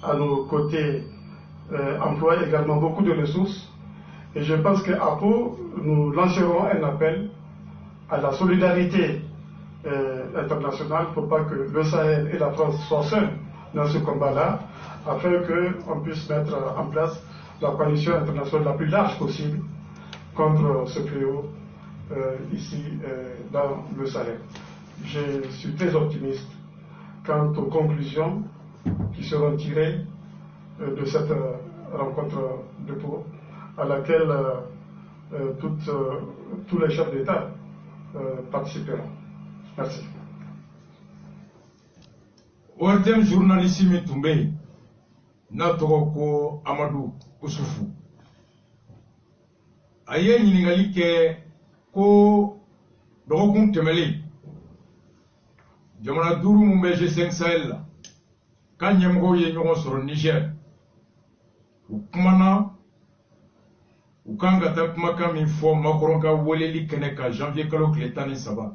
à nos côtés, emploie également beaucoup de ressources. Et je pense qu'à Pau, nous lancerons un appel à la solidarité internationale pour pas que le Sahel et la France soient seuls dans ce combat-là, afin qu'on puisse mettre en place la coalition internationale la plus large possible contre ce fléau ici dans le Sahel. Je suis très optimiste quant aux conclusions qui seront tirées de cette rencontre de Pau, à laquelle tous les chefs d'État participeront. Merci. Ouatem journaliste Mitumbe, Natoroko Amadou Oussoufou. Aye ɲininkali kɛ ko dɔgɔkun tɛmɛlen jamana 5 mun bɛ G5 Sahel la ka ɲɛmɔgɔw ye ɲɔgɔn sɔrɔ Niger. U kumana u kan ka taa kumakan min fɔ Macron ka weleli kɛnɛ ka janvier kalo tile 13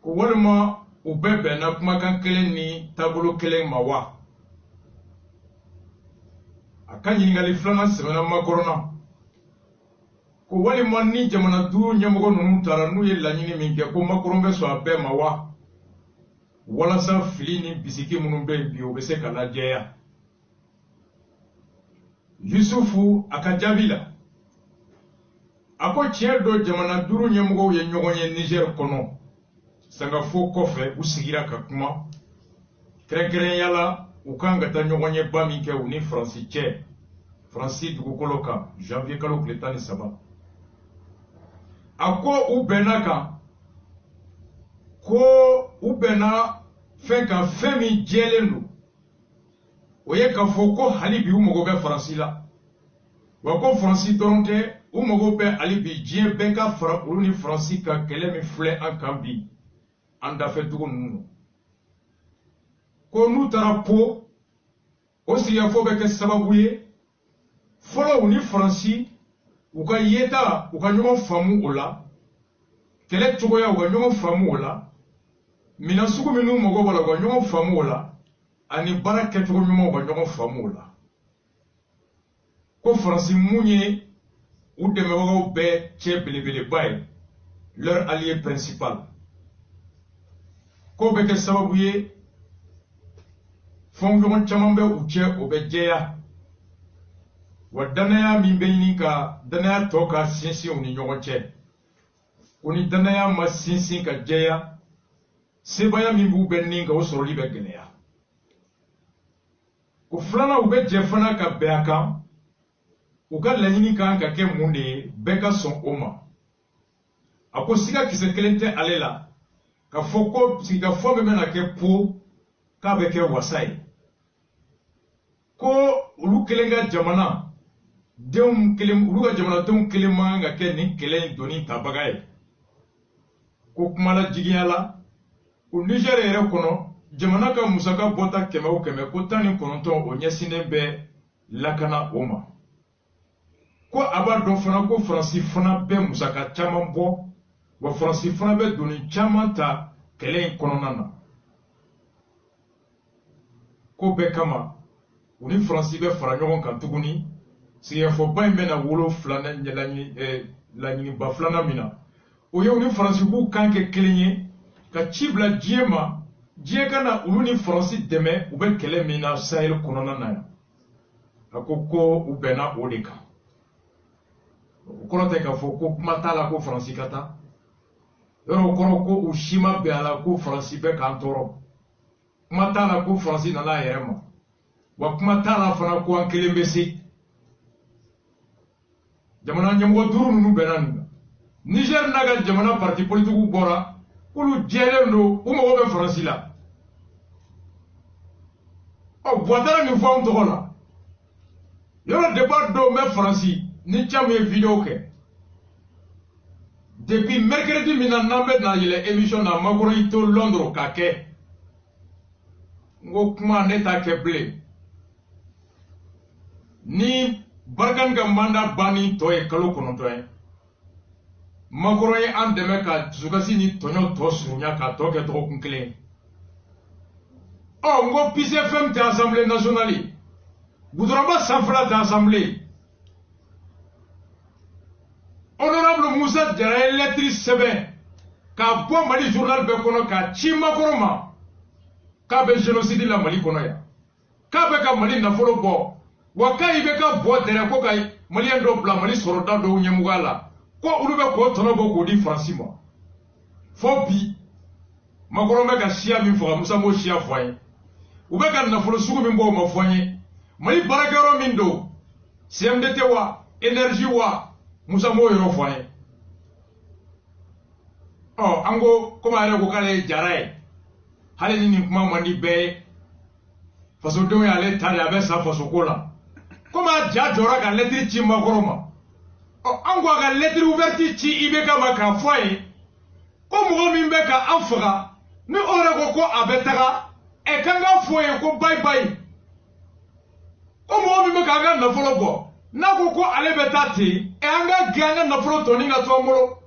ko walima u bɛɛ bɛnna kumakan kelen ni taabolo kelen ma wa. A ka ɲininkali filanan sɛbɛnna Macron na ko walima ni jamana 5 ɲɛmɔgɔ ninnu taara n'u ye laɲini min kɛ ko Macron bɛ sɔn a bɛɛ ma wa, walasa fili ni bisiki minnu bɛ yen bi o bɛ se ka lajɛya. Yusufu a ka jaabi la a ko tiɲɛ don jamana 5 ɲɛmɔgɔw ye ɲɔgɔn ye Niger kɔnɔ sangafo kɔfɛ u sigira ka kuma kɛrɛnkɛrɛnya la u kan ka taa ɲɔgɔn ye ba min kɛ u ni Faransi cɛ, Faransi dugukolo kan janvier kalo tile 13. A ko u bɛnna kan ko u bɛnna fɛn kan fɛn min jɛlen don, o ye k'a fɔ ko hali bi u mago bɛ Faransi la, wa ko Faransi dɔrɔn tɛ u mago bɛ hali bi diɲɛ bɛɛ ka fara olu ni Faransi ka kɛlɛ min filɛ an kan bi an dafɛ dugu ninnu. Ko n'u taara Po, o sigikafɔ bɛ kɛ sababu ye fɔlɔ u ni Faransi u ka yeta u ka ɲɔgɔn faamu o la, kɛlɛ cogoya u ka ɲɔgɔn faamu o la, minɛn sugu minnu mago b'a la u ka ɲɔgɔn faamu o la, ani baara kɛcogo ɲuman u ka ɲɔgɔn faamu o la. ko Faransi Mounié ou de Mewo Bé Tchébélébélé Baye, leur allié principal. Ko Beke Sababouye, Fongiron Chamambe Uche Obedjeya, wa danaya min be ɲini ka danaya tɔ ka sinsin u ni ɲɔgɔn cɛ u ni danaya ma sinsin ka jɛya sebaya min b'u bɛ nin ka o sɔrɔli bɛ gɛlɛya o filanan u bɛ jɛ fana ka bɛn a kan u ka laɲini kan ka kɛ mun de ye bɛɛ ka sɔn o ma a ko siga kisɛ kelen tɛ ale la ka fɔ ko sigikafɔ min bɛna kɛ po k'a bɛ kɛ wasa ye ko olu kelen ka jamana denw kelen olu ka jamanadenw kelen man ka kɛ nin kɛlɛ in doni tabaga ye ko kuma la jigiya la o Niger yɛrɛ kɔnɔ jamana ka musaka bɔta 100 o 100 ko 19 o ɲɛsinnen bɛ lakana o ma ko a b'a dɔn fana ko Faransi fana bɛ musaka caman bɔ wa Faransi fana bɛ doni caman ta kɛlɛ in kɔnɔna na ko bɛɛ kama u ni Faransi bɛ fara ɲɔgɔn kan tuguni sigiyafɔba in bɛna 7 laɲiniba filanan min na o ye u ni Faransi b'u kan kɛ kelen ye ka ci bila diɲɛ ma diɲɛ ka na olu ni Faransi dɛmɛ u bɛ kɛlɛ min na Sahel kɔnɔna na yan a ko u bɛnna o de kan o kɔrɔ tɛ k'a fɔ ko kuma t'a la ko Faransi ka taa yɔrɔ o kɔrɔ ko u si ma bɛn a la ko Faransi bɛ k'an tɔɔrɔ kuma t'a la ko Faransi nana a yɛrɛ ma wa kuma t'a la fana ko an kelen bɛ se jamana ɲɛmɔgɔ 5 ninnu bɛnna nin kan Niger n'a ka jamana parti politique bɔra k'olu jɛlen don u mago bɛ Faransi la Ouattara nin fɔ an tɔgɔ la yɔrɔ débat dɔw bɛ Faransi ni caman ye vidéo kɛ depuis mercredi min na n'an bɛ na yɛlɛ émission na Macron y'i to Londres k'a kɛ n ko kuma ne t'a kɛ bilen ni Barkhane ka mandat banni tɔ ye kalo 9 ye Macron ye an dɛmɛ ka dusukasi ni tɔɲɔ tɔ surunya k'a tɔ kɛ dɔgɔkun kelen n ko Peace FM tɛ Assemblée nationale ye goudrɔnba sanfɛla tɛ Assemblée Honorable Moussa Diarra ye lettre sɛbɛn k'a bɔ Mali journal bɛɛ kɔnɔ k'a ci Macron ma k'a bɛ génocide la Mali kɔnɔ yan k'a bɛ ka Mali nafolo bɔ wa k'a i bɛ ka bɔ dɛrɛ ko ka Maliyɛn dɔ bila Mali sɔrɔda dɔw ɲɛmɔgɔya la ko olu bɛ k'o tɔnɔ bɔ k'o di Faransi ma fɔ bi Macron bɛ ka siya min faga Musa m'o siya fɔ an ye u bɛ ka nafolo sugu min bɔ o ma fɔ an ye Mali baarakɛyɔrɔ min don CMDT wa énergie wa Musa m'o yɔrɔ fɔ an ye an ko komi a yɛrɛ ko k'ale ye jara ye hali ni nin kuma man di bɛɛ ye fasodenw y'ale ta de a bɛ sa fasoko la komi a ja jɔra ka lettre ci Macron ma an ko a ka lettre ouverte ci IBK ma k'a fɔ a ye ko mɔgɔ min bɛ ka an faga ni o yɛrɛ ko a bɛ taga kan k'a fɔ ye ko bye bye ko mɔgɔ min bɛ k'an ka nafolo bɔ n'a ko ale bɛ taa ten an ka gɛn an ka nafolo tɔnin ka to an bolo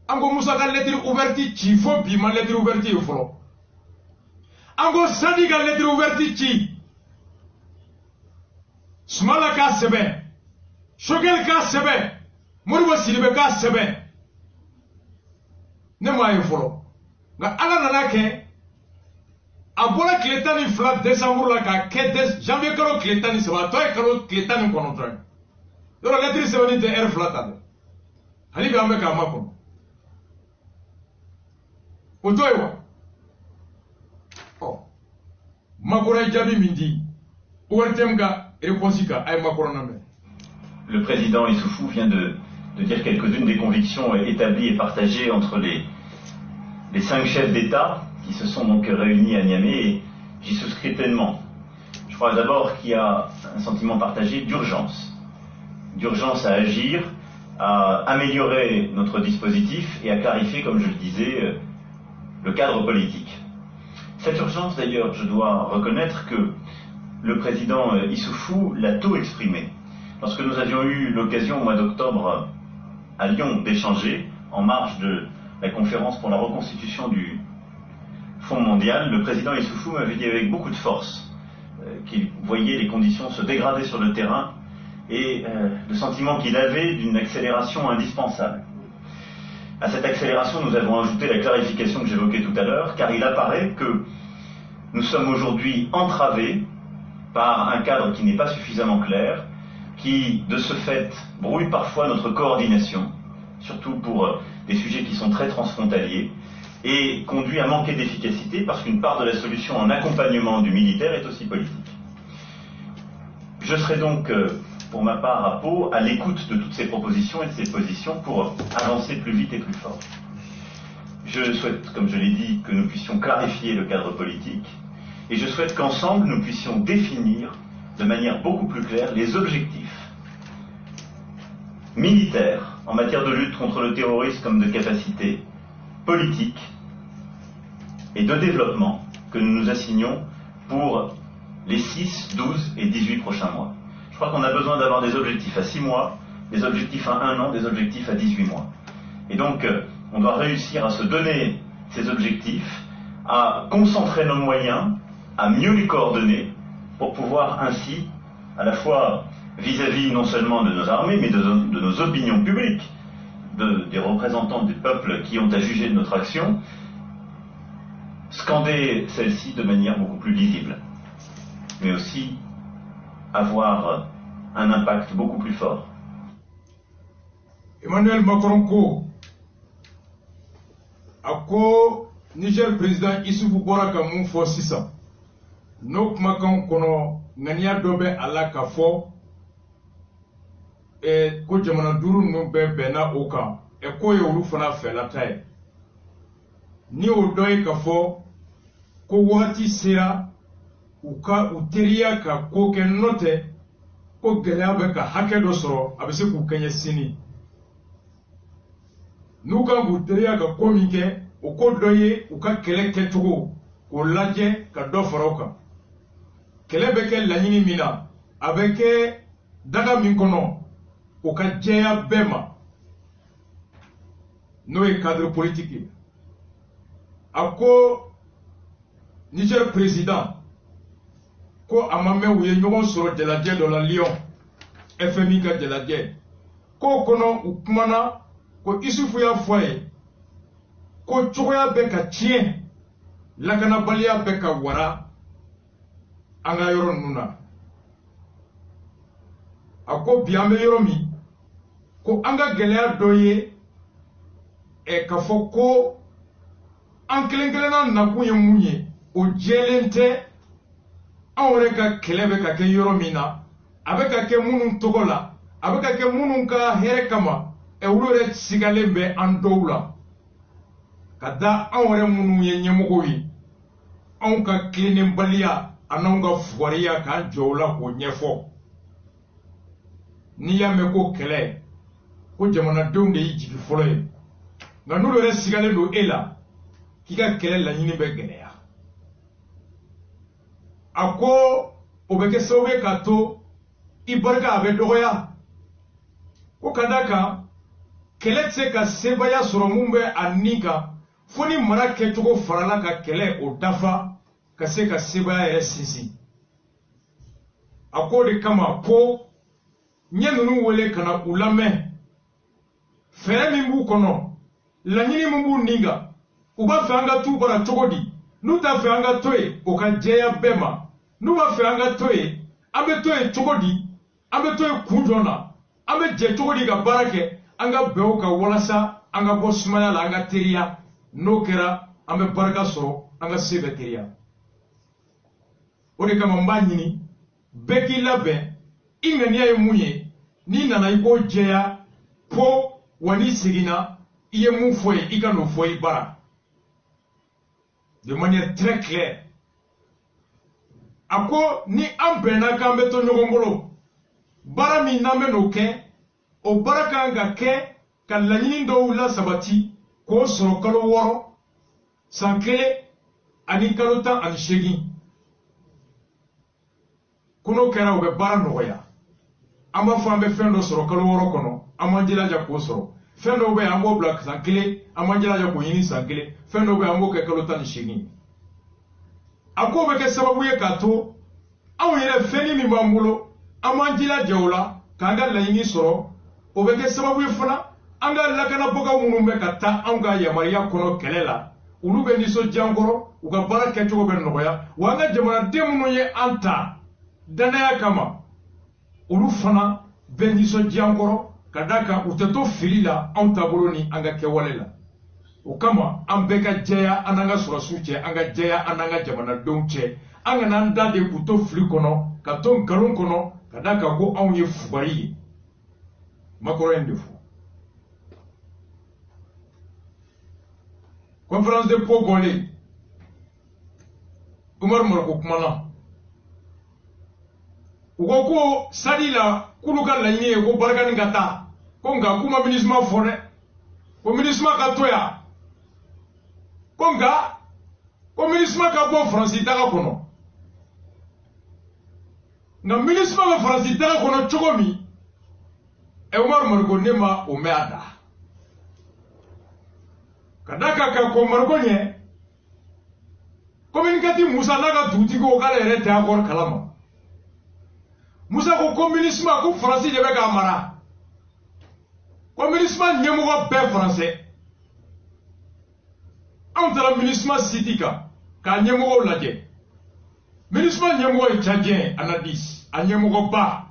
an ko Musa ka lettre ouverte ci fo bi ma lettre ouverte ye fɔlɔ an ko Sadi ka lettre ouverte ci Sumala k'a sɛbɛn Choguel k'a sɛbɛn Modibo Sidibé k'a sɛbɛn ne m'a ye fɔlɔ nka Ala nana kɛ a bɔra tile 12 décembre la k'a kɛ janvier kalo tile 13 a tɔ ye kalo tile 19 ye yɔrɔ lettre sɛbɛnni tɛ heure 2 ta dɛ hali bi an bɛ k'a makɔnɔ o to ye wa Macron ye jaabi min di ORTM ka réponse ka a ye Macron lamɛn. Le président Issoufou vient de dire quelques-unes des convictions établies et partagées entre les 5 chefs d'État qui se sont donc réunis à Niamey et j'y souscris pleinement. Je crois d'abord qu'il y a un sentiment partagé d'urgence à agir, à améliorer notre dispositif et à clarifier, comme je le disais, le cadre politique. Cette urgence, d'ailleurs, je dois reconnaître que le président Issoufou l'a tôt exprimé. Lorsque nous avions eu l'occasion au mois d'octobre à Lyon d'échanger en marge de la conférence pour la reconstitution du Fonds mondial, le président Issoufou m'avait dit avec beaucoup de force qu'il voyait les conditions se dégrader sur le terrain et le sentiment qu'il avait d'une accélération indispensable. À cette accélération, nous avons ajouté la clarification que j'évoquais tout à l'heure, car il apparaît que nous sommes aujourd'hui entravés par un cadre qui n'est pas suffisamment clair, qui, de ce fait, brouille parfois notre coordination, surtout pour des sujets qui sont très transfrontaliers, et conduit à manquer d'efficacité parce qu'une part de la solution en accompagnement du militaire est aussi politique. Je serai donc, pour ma part, à Pau, à l'écoute de toutes ces propositions et de ces positions pour avancer plus vite et plus fort. Je souhaite, comme je l'ai dit, que nous puissions clarifier le cadre politique, et je souhaite qu'ensemble nous puissions définir de manière beaucoup plus claire les objectifs militaires en matière de lutte contre le terrorisme comme de capacité politique et de développement que nous nous assignons pour les 6, 12 et 18 prochains mois. Je crois qu'on a besoin d'avoir des objectifs à 6 mois, des objectifs à 1 an, des objectifs à 18 mois. Et donc, on doit réussir à se donner ces objectifs, à concentrer nos moyens, à mieux les coordonner, pour pouvoir ainsi, à la fois vis-à-vis non seulement de nos armées, mais de nos opinions publiques, des représentants du peuple qui ont à juger de notre action, scander celle-ci de manière beaucoup plus lisible, mais aussi avoir un impact beaucoup plus fort. Emmanuel Macron ko ako Niger président Issoufou bora ka mun fo sisan no kumakan kono ŋaniya dɔ bɛ a la ka fɔ ko jamana duuru ninnu bɛɛ bɛnna o kan ko ye olu fana fɛlata ye ni o dɔ ye ka fɔ ko wagati sera u teriya ka ko kɛ nɔ tɛ ko gɛlɛya bɛ ka hakɛ dɔ sɔrɔ a bɛ se k'u kɛɲɛ sini n'u kan k'u teriya ka ko min kɛ o ko dɔ ye u ka kɛlɛ kɛcogo k'o lajɛ ka dɔ fara o kan kɛlɛ bɛ kɛ laɲini min na a bɛ kɛ daga min kɔnɔ o ka jɛya bɛɛ ma n'o ye cadre politique ye a ko Niger président ko a ma mɛn u ye ɲɔgɔn sɔrɔ jalajɛ dɔ la Lyon FMI ka jalajɛ k'o kɔnɔ u kumana ko Issoufou y'a fɔ a ye ko cogoya bɛ ka tiɲɛ lakanabaliya bɛ ka wara an ka yɔrɔ ninnu na a ko bi an bɛ yɔrɔ min ko an ka gɛlɛya dɔ ye ka fɔ ko an kelen kelenna nakun ye mun ye o jɛlen tɛ anw yɛrɛ ka kɛlɛ bɛ ka kɛ yɔrɔ min na a bɛ ka kɛ minnu tɔgɔ la a bɛ ka kɛ minnu ka hɛrɛ kama olu yɛrɛ sigalen bɛ an dɔw la ka da anw yɛrɛ minnu ye ɲɛmɔgɔw ye anw ka tilennenbaliya a n'anw ka fugariya k'an jɔ o la k'o ɲɛfɔ n'i y'a mɛn ko kɛlɛ ko jamanadenw de y'i jigi fɔlɔ ye nka n'olu yɛrɛ sigalen don e la k'i ka kɛlɛ laɲini bɛ gɛlɛya a ko o bɛ kɛ sababu ye k'a to i barika a bɛ dɔgɔya ko ka d'a kan kɛlɛ tɛ se ka sebaaya sɔrɔ mun bɛ a nin kan fo ni mara kɛcogo farala ka kɛlɛ o dafa ka se ka sebaaya yɛrɛ sinsin a ko de kama ko ɲɛ ninnu wele ka na u lamɛn fɛɛrɛ min b'u kɔnɔ laɲini min b'u nin kan u b'a fɛ an ka t'u bara cogo di n'u t'a fɛ an ka to yen o ka jɛya bɛɛ ma n'u b'a fɛ an ka to yen an bɛ to yen cogo di an bɛ to yen kun jɔn na an bɛ jɛ cogo di ka baara kɛ an ka bɛn o kan walasa an ka bɔ sumaya la an ka teriya n'o kɛra an bɛ barika sɔrɔ an ka se bɛ teriya o de kama n b'a ɲini bɛɛ k'i labɛn i ŋaniya ye mun ye n'i nana i k'o jɛya po wa n'i seginna i ye mun fɔ ye i ka n'o fɔ i bara de manière très claire a ko ni an bɛnna k'an bɛ to ɲɔgɔn bolo baara min n'an bɛ n'o kɛ o baara kan ka kɛ ka laɲini dɔw lasabati k'o sɔrɔ kalo 6 san 1 ani kalo 18 ko n'o kɛra o bɛ baara nɔgɔya an b'a fɔ an bɛ fɛn dɔ sɔrɔ kalo 6 kɔnɔ an b'an jilaja k'o sɔrɔ fɛn dɔw bɛ yen an b'o bila san 1 an b'an jilaja k'o ɲini san 1 fɛn dɔw bɛ yen an b'o kɛ kalo 18 a ko bɛ kɛ sababu ye k'a to anw yɛrɛ fɛnni min b'an bolo an b'an jilaja o la k'an ka laɲini sɔrɔ o bɛ kɛ sababu ye fana an ka lakanabagaw minnu bɛ ka taa anw ka yamaruya kɔnɔ kɛlɛ la olu bɛ nisɔndiya an kɔrɔ u ka baara kɛcogo bɛ nɔgɔya wa an ka jamanaden minnu ye an ta danaya kama olu fana bɛ nisɔndiya an kɔrɔ ka d'a kan u tɛ to fili la anw taabolo ni an ka kɛwale la o kama an bɛɛ ka jɛya an n'an ka sɔrɔsiw cɛ an ka jɛya an n'an ka jamanadenw cɛ an kana an da de k'u to fili kɔnɔ ka to nkalon kɔnɔ ka d'a kan ko anw ye fugari ye makɔrɔ in de fɔ conférence de Pau bɔlen Umaru Mariko kumana u ko sadi la k'olu ka laɲini ye ko Barikani ka taa ko nka k'u ma MINUSMA fɔ dɛ ko MINUSMA ka to yan ko nka ko MINUSMA ka bɔ Faransi daga kɔnɔ nka MINUSMA bɛ Faransi daga kɔnɔ cogo min Umaru Mariko ne ma o mɛn a da ka d'a kan ka kɔn Mariko ɲɛ communicatif Musa n'a ka dugutigi ko k'ale yɛrɛ tɛ accord kalama Musa ko MINUSMA ko Faransi de bɛ k'a mara ko MINUSMA ɲɛmɔgɔ bɛɛ Faransɛ anw taara MINUSMA site kan k'a ɲɛmɔgɔw lajɛ MINUSMA ɲɛmɔgɔ ye Tchadien Anadis a ɲɛmɔgɔba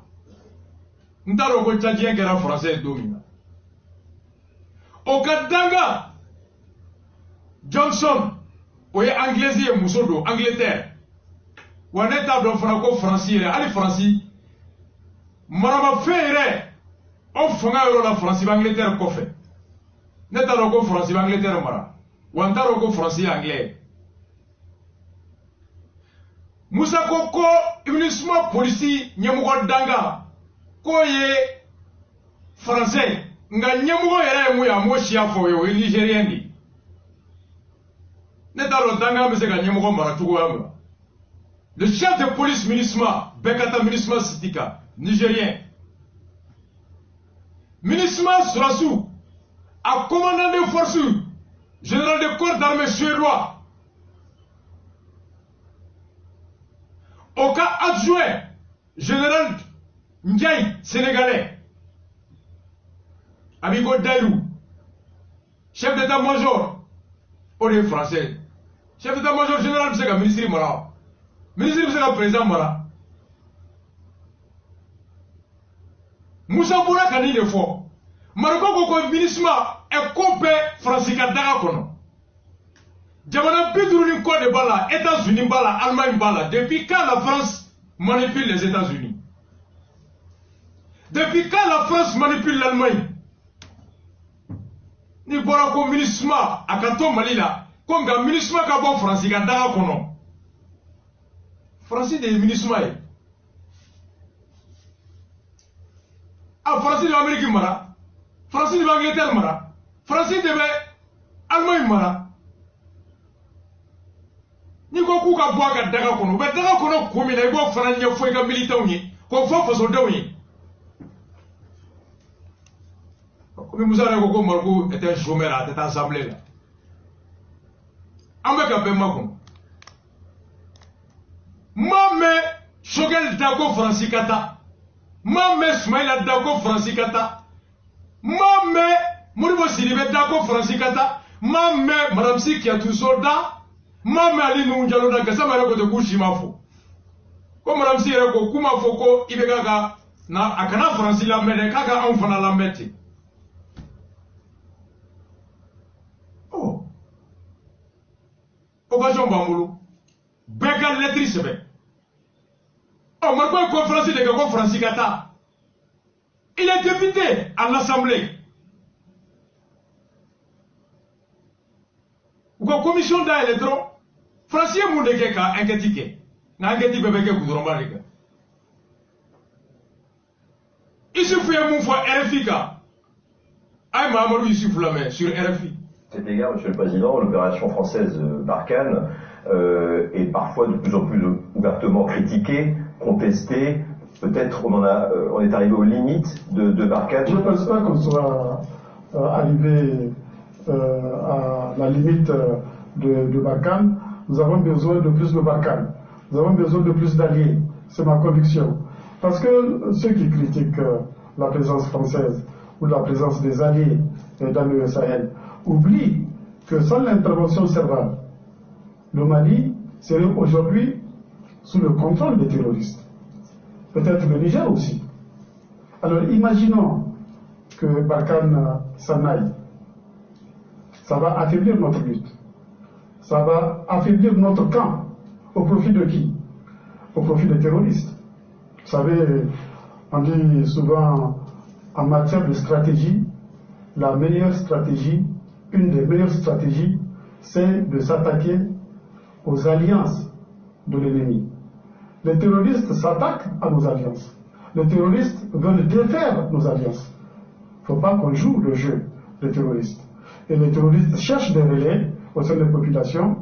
n t'a dɔn ko Tchadien kɛra Faransɛ ye don min na o ka danga Johnson o ye Anglaise ye muso don Angleterre wa ne t'a dɔn fana ko Faransi yɛrɛ hali Faransi maramafɛn yɛrɛ aw fanga yɔrɔ la Faransi bɛ Angleterre kɔfɛ ne t'a dɔn ko Faransi bɛ Angleterre mara wa n t'a dɔn ko Faransi ye Anglais Musa ko MINUSMA polisi ɲɛmɔgɔ danga k'o ye Faransɛ nka ɲɛmɔgɔ yɛrɛ ye mun ye a m'o siya fɔ o ye o ye Nigérien de ne t'a dɔn danga bɛ se ka ɲɛmɔgɔ mara cogoya min na le chef de police MINUSMA bɛɛ ka taa MINUSMA site kan Nigérien MINUSMA Surasu a commandant des forces général de corps d'armée suédois au cas adjoint général Ndiaye sénégalais Amigo Dairou chef d'état-major au de français chef d'état-major général bɛ se ka ministre mara ministre bɛ se ka président mara Musa bɔra ka nin de fɔ Mariko ko MINUSMA est ko bɛɛ Faransi ka daga kɔnɔ jamana 50 kɔ de b'a la États-Unis b'a la Allemagne b'a la depuis quand la France manipule les États-Unis depuis quand la France manipule l'Allemagne ni bɔra ko MINUSMA a ka to Mali la ko nka MINUSMA ka bɔ Faransi ka daga kɔnɔ Faransi de ye MINUSMA ye Faransi de bɛ Amérique mara Faransi de bɛ Angleterre mara Faransi de bɛ Allemagne mara n'i ko k'u ka bɔ a ka daga kɔnɔ u bɛ daga kɔnɔ kun min na i b'o fana ɲɛfɔ i ka militants ye k'o fɔ fasodenw ye komi Musa yɛrɛ ko Mariko était chômeur a tɛ taa assemblée la an bɛ ka bɛn makɔnɔ m'a mɛn Choguel da ko Faransi ka taa m'a mɛn Soumaïla da ko Faransi ka taa m'a mɛn Modibo Sidibé da ko Faransi ka taa m'a mɛn Madame Si Kiyatu So da m'a mɛn Ali Nuhu Jalo da Gassama yɛrɛ ko ten k'u si ma fɔ ko Madame Si yɛrɛ ko k'u ma fɔ ko IBK ka na a kana Faransi lamɛn dɛ k'a ka anw fana lamɛn ten occasion b'an bolo bɛɛ ka lettre sɛbɛn Mariko ye conférence de kɛ ko Faransi ka taa il est député à l'Assemblée u ka commission dayɛlɛ dɔrɔn Faransi ye mun de kɛ ka enquête kɛ nka enquête bɛɛ bɛ kɛ gouvernement de kan Issoufou ye mun fɔ RFI kan a ye Mahamadou Issoufou lamɛn sur RFI. À cet égard, Monsieur le Président, l'opération française Barkhane est parfois de plus en plus ouvertement critiquée, contestée. Peut-être on est arrivé aux limites de Barkhane. Je ne pense pas qu'on soit arrivé à la limite de Barkhane. Nous avons besoin de plus de Barkhane. Nous avons besoin de plus d'alliés. C'est ma conviction. Parce que ceux qui critiquent la présence française ou la présence des alliés dans le Sahel oublient que sans l'intervention servale, le Mali serait aujourd'hui sous le contrôle des terroristes. Peut-être le Niger aussi. Alors imaginons que Barkhane s'en aille. Ça va affaiblir notre lutte. Ça va affaiblir notre camp. Au profit de qui? Au profit des terroristes. Vous savez, on dit souvent en matière de stratégie, la meilleure stratégie, une des meilleures stratégies, c'est de s'attaquer aux alliances de l'ennemi. Les terroristes s'attaquent à nos alliances. Les terroristes veulent défaire nos alliances. Il ne faut pas qu'on joue le jeu des terroristes. Et les terroristes cherchent des relais au sein des populations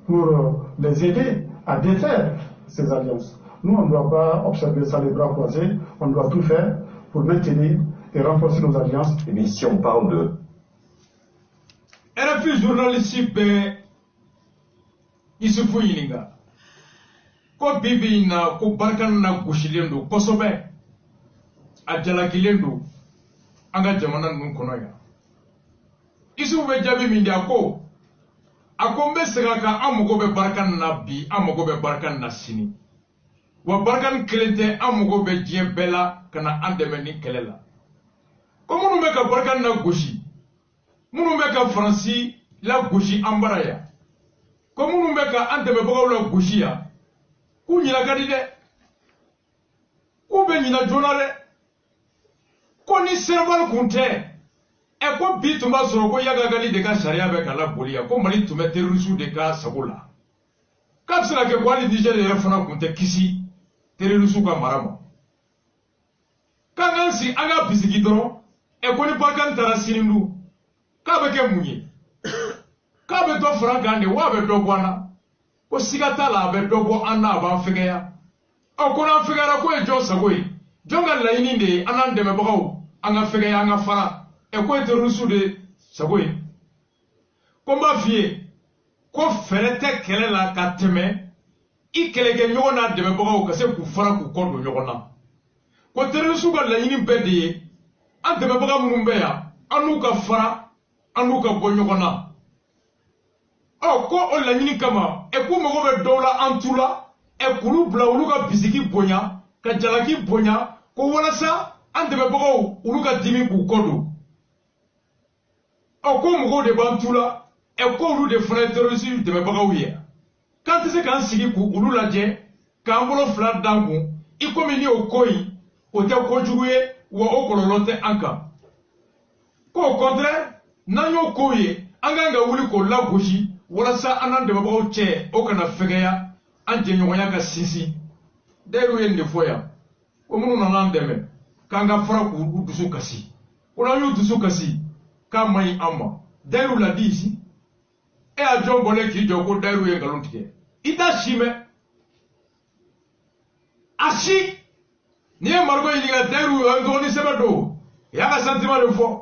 pour les aider à défaire ces alliances. Nous, on ne doit pas observer ça les bras croisés, on doit tout faire pour maintenir et renforcer nos alliances. Et bien si on parle de... RFI journaliste Issoufou Yininga ko bibi na ko Barkhane na gosilen do kosɛbɛ a jalakilen do an ka jamana ninnu kɔnɔ yan. Issoufou bɛ jaabi min di a ko n bɛ segin a kan an mago bɛ Barkhane na bi an mago bɛ Barkhane na sini wa Barkhane kelen tɛ an mago bɛ diɲɛ bɛɛ la ka na an dɛmɛ ni kɛlɛ la. Ko minnu bɛ ka Barkhane na gosi minnu bɛ ka Faransi la gosi an bara yan ko minnu bɛ ka an dɛmɛbagaw la gosi yan k'u ɲina ka di dɛ k'u bɛ ɲina joona dɛ ko ni Senegal kun tɛ ko bi tun b'a sɔrɔ ko Yagagali de ka sariya bɛ ka laboli yan ko Mali tun bɛ terroriste de ka sago la k'a bɛ se ka kɛ ko hali Niger yɛrɛ fana kun tɛ kisi terroriste ka mara ma k'an k'an sigi an ka bisigi dɔrɔn ko ni Barkhane taara sini dun k'a bɛ kɛ mun ye k'a bɛ dɔ fara an kan de wa a bɛ dɔ bɔ an na ko siga t'a la a bɛ dɔ bɔ an na a b'an fɛgɛya ko n'an fɛgɛyara ko ye jɔn sago ye jɔn ka laɲini de ye an n'an dɛmɛbagaw an ka fɛgɛya an ka fara ko ye terroriste de sago ye ko n b'a f'i ye ko fɛɛrɛ tɛ kɛlɛ la ka tɛmɛ i kɛlɛkɛ ɲɔgɔn n'a dɛmɛbagaw ka se k'u fara k'u kɔ don ɲɔgɔn na ko terroriste ka laɲini bɛɛ de ye an dɛmɛbaga minnu bɛ yan an n'u ka fara an n'u ka bɔ ɲɔgɔn na ko o laɲini kama k'u mago bɛ dɔw la an tu la k'olu bila olu ka bisigi bonya ka jalaki bonya ko walasa an dɛmɛbagaw olu ka dimi k'u kɔ don ko mɔgɔw de b'an tu la ko olu de fana ye terroriste dɛmɛbagaw ye k'an tɛ se k'an sigi k'olu lajɛ k'an bolo fila d'an kun i komi ni o ko in o tɛ kojugu ye wa o kɔlɔlɔ tɛ an kan ko au contraire n'an y'o ko ye an kan ka wuli k'o lagosi walasa an n'an dɛmɛbagaw cɛ o kana fɛgɛya an jɛɲɔgɔnya ka sinsin d'ailleurs u ye nin de fɔ yan ko minnu nana an dɛmɛ k'an ka fara k'u dusu kasi ko n'an y'u dusu kasi k'a man ɲi an ma d'ailleurs l'a dit ici a jɔn bɔlen k'i jɔ ko d'ailleurs ye nkalon tigɛ i t'a si mɛn a si n'i ye Mariko ɲininka d'ailleurs an dɔgɔnin sɛbɛn don i y'a ka sentiment de fɔ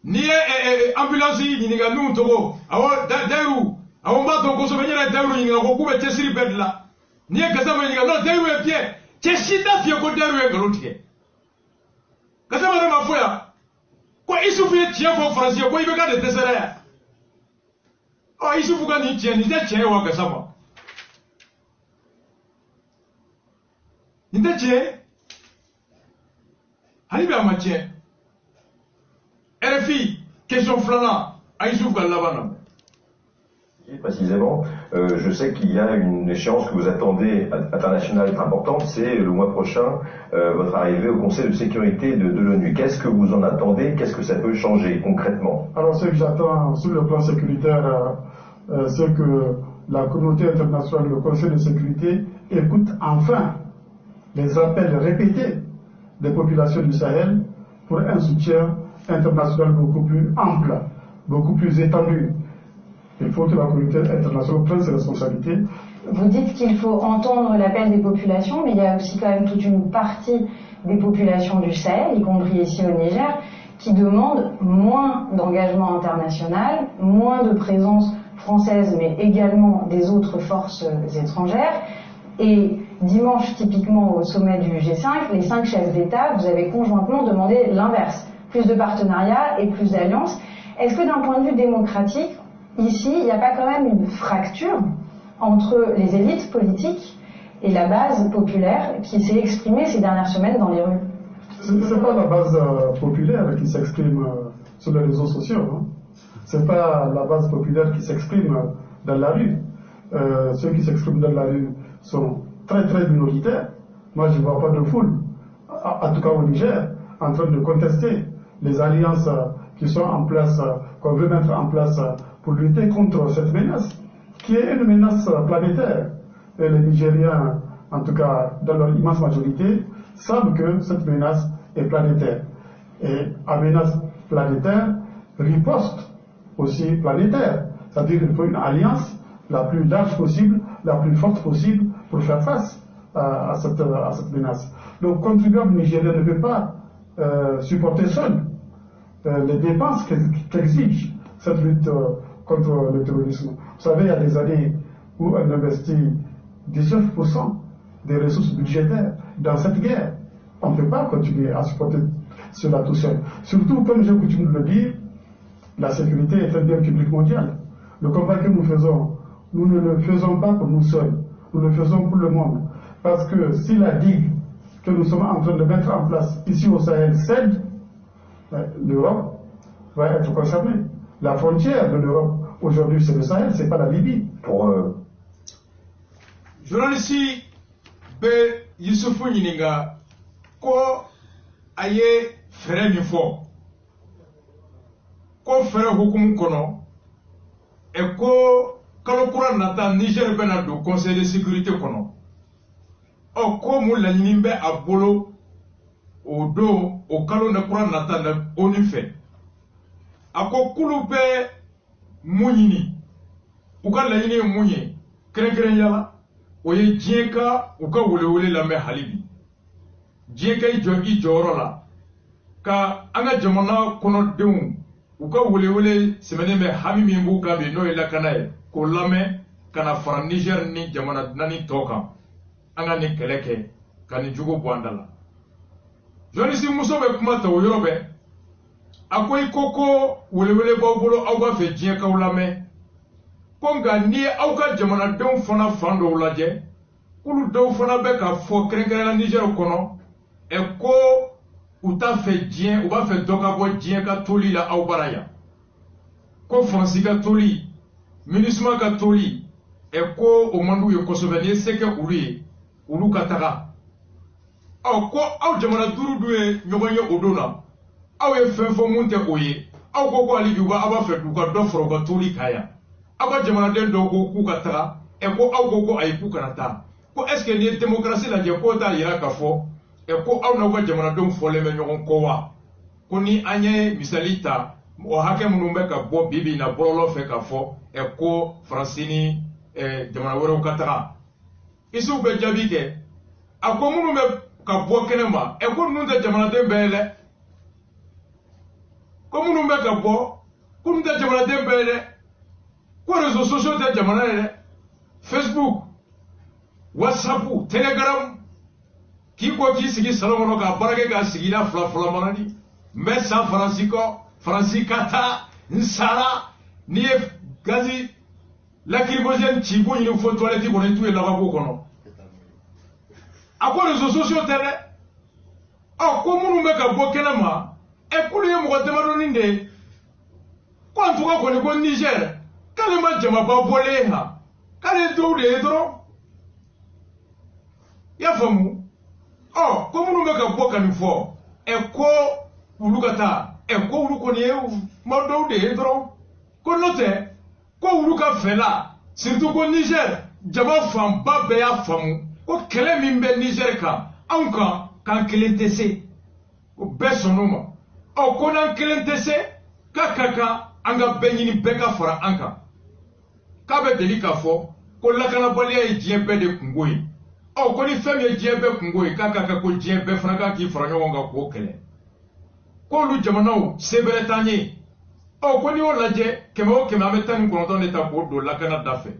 n'i ye ambulance ɲininka minnu tɔgɔ awɔ d'ailleurs awɔ n b'a dɔn kosɛbɛ n yɛrɛ d'ailleurs ɲininka ko k'u bɛ cɛsiri bɛɛ de la n'i ye Gassama ɲininka non d'ailleurs ye Pierre cɛ si t'a f'i ye ko d'ailleurs ye nkalon tigɛ Gassama yɛrɛ ma fɔ yan ko Issoufou ye tiɲɛ fɔ Faransi ye ko IBK de dɛsɛra yan Issoufou ka nin tiɲɛ nin tɛ tiɲɛ ye wa Gassama nin tɛ tiɲɛ hali bi a ma tiɲɛ RFI question filanan a Issoufou ka laban na. Précisément, je sais qu'il y a une échéance que vous attendez internationale très importante, c'est le mois prochain, votre arrivée au Conseil de sécurité de l'ONU. Qu'est-ce que vous en attendez? Qu'est-ce que ça peut changer concrètement? Alors ce que j'attends sur le plan sécuritaire, c'est que la communauté internationale, le Conseil de sécurité, écoute enfin les appels répétés des populations du Sahel pour un soutien international beaucoup plus ample, beaucoup plus étendu. Il faut que la communauté internationale prenne ses responsabilités. Vous dites qu'il faut entendre l'appel des populations, mais il y a aussi quand même toute une partie des populations du Sahel, y compris ici au Niger, qui demandent moins d'engagement international, moins de présence française, mais également des autres forces étrangères. Et dimanche, typiquement au sommet du G5, les 5 chefs d'État, vous avez conjointement demandé l'inverse, plus de partenariats et plus d'alliances. Est-ce que d'un point de vue démocratique, ici, il n'y a pas quand même une fracture entre les élites politiques et la base populaire qui s'est exprimée ces dernières semaines dans les rues? Ce n'est pas la base populaire qui s'exprime sur les réseaux sociaux. Hein. Ce n'est pas la base populaire qui s'exprime dans la rue. Ceux qui s'expriment dans la rue sont très très minoritaires. Moi, je ne vois pas de foule, en tout cas au Niger, en train de contester les alliances qui sont en place, qu'on veut mettre en place pour lutter contre cette menace, qui est une menace planétaire. Et les Nigériens, en tout cas dans leur immense majorité, savent que cette menace est planétaire. Et à menace planétaire, riposte aussi planétaire. C'est-à-dire qu'il faut une alliance la plus large possible, la plus forte possible pour faire face à cette menace. Le contribuable nigérien ne peut pas supporter seul les dépenses qu'exige cette lutte contre le terrorisme. Vous savez, il y a des années où on investit 19% des ressources budgétaires dans cette guerre. On ne peut pas continuer à supporter cela tout seul. Surtout, comme j'ai coutume de le dire, la sécurité est un bien public mondial. Le combat que nous faisons, nous ne le faisons pas pour nous seuls, nous le faisons pour le monde. Parce que si la digue que nous sommes en train de mettre en place ici au Sahel cède, l'Europe va être concernée. La frontière de l'Europe aujourd'hui, c'est le Sahel, c'est pas la Libye. Journaliste be Yusufu Nyininga ko aye fere mi fo ko fere hukum kono e ko kalokura nata Niger bena do conseil de sécurité kono o ko mu la nyimbe abolo o do o kalo na kura nata na onu fe ako kulu be munyini uka la nyini munye kere yala oye dieka uka wole la me halibi dieka i joro la ka anga jamana kono deun uka wole semene me hami mi mbu ka be no ila kana ko lame kana fara Niger ni jamana nani toka anga ni keleke kani jugo bwandala joni si muso be kuma ta yorobe akoy koko wole bobolo awga fe dieka ulame konga ni awka jamana don fana fando laje kulu do fana be ka fo krenkere la Niger kono e ko uta fe dien ou ba fe doka bo dien ka toli la awbaraya ko fransi ka toli minisma ka toli e ko o mandu yo ko souvenir seke ulu kataka aw ko aw jamana duru duwe nyogonye odona aw e fenfo munte oye aw ko ali juba aba fe du ka do foro ka toli kaya aba jamana den do ko ku kataka e ko aw ko ay ku kanata ko est ce que ni démocratie la je ko ta yira ka fo e ko aw na ko jamana don fole me nyogon ko wa ko ni anye misalita o hake munu be ka bo bibi na bololo fe ka fo e ko francini jamana woro kataka isu be jabi ke ako munu be ka bo kenema e ko nu de jamana den bele ko munu be ka bo ko nu de jamana den bele ko réseaux sociaux de jamana ne Facebook WhatsApp Telegram ki ko ki sigi salomono ka barake ka sigi na fla manani mais San Francisco nsara ni gazi lacrymogène chibu ni fo toilette ko ne tué lavabo kono ako réseaux sociaux tele ko munu me ka bo kenama e kulu ye mo demadoni nde ko antuka ko ni ko Niger kale ma jama ba boleha kale do de dro ya famu ko munu me ka bo kan fo e ko ulukata e ko uluko ni ma do de dro ko note ko uluka fela surtout ko Niger jama fam ba be ya famu ko kele min be Niger ka anka kan kelentese ko besonoma ko nan kelentese kakaka anga benyini beka fara anka kabe delika fo ko lakana baliya e dien be de kungoyi ko ni fem ye dien be kungoyi kakaka ko dien be fana ka ki fara nyonga ko kele ko lu jamanaw sebere tanye ko ni o laje kemo ametani ko don eta ko do lakana dafe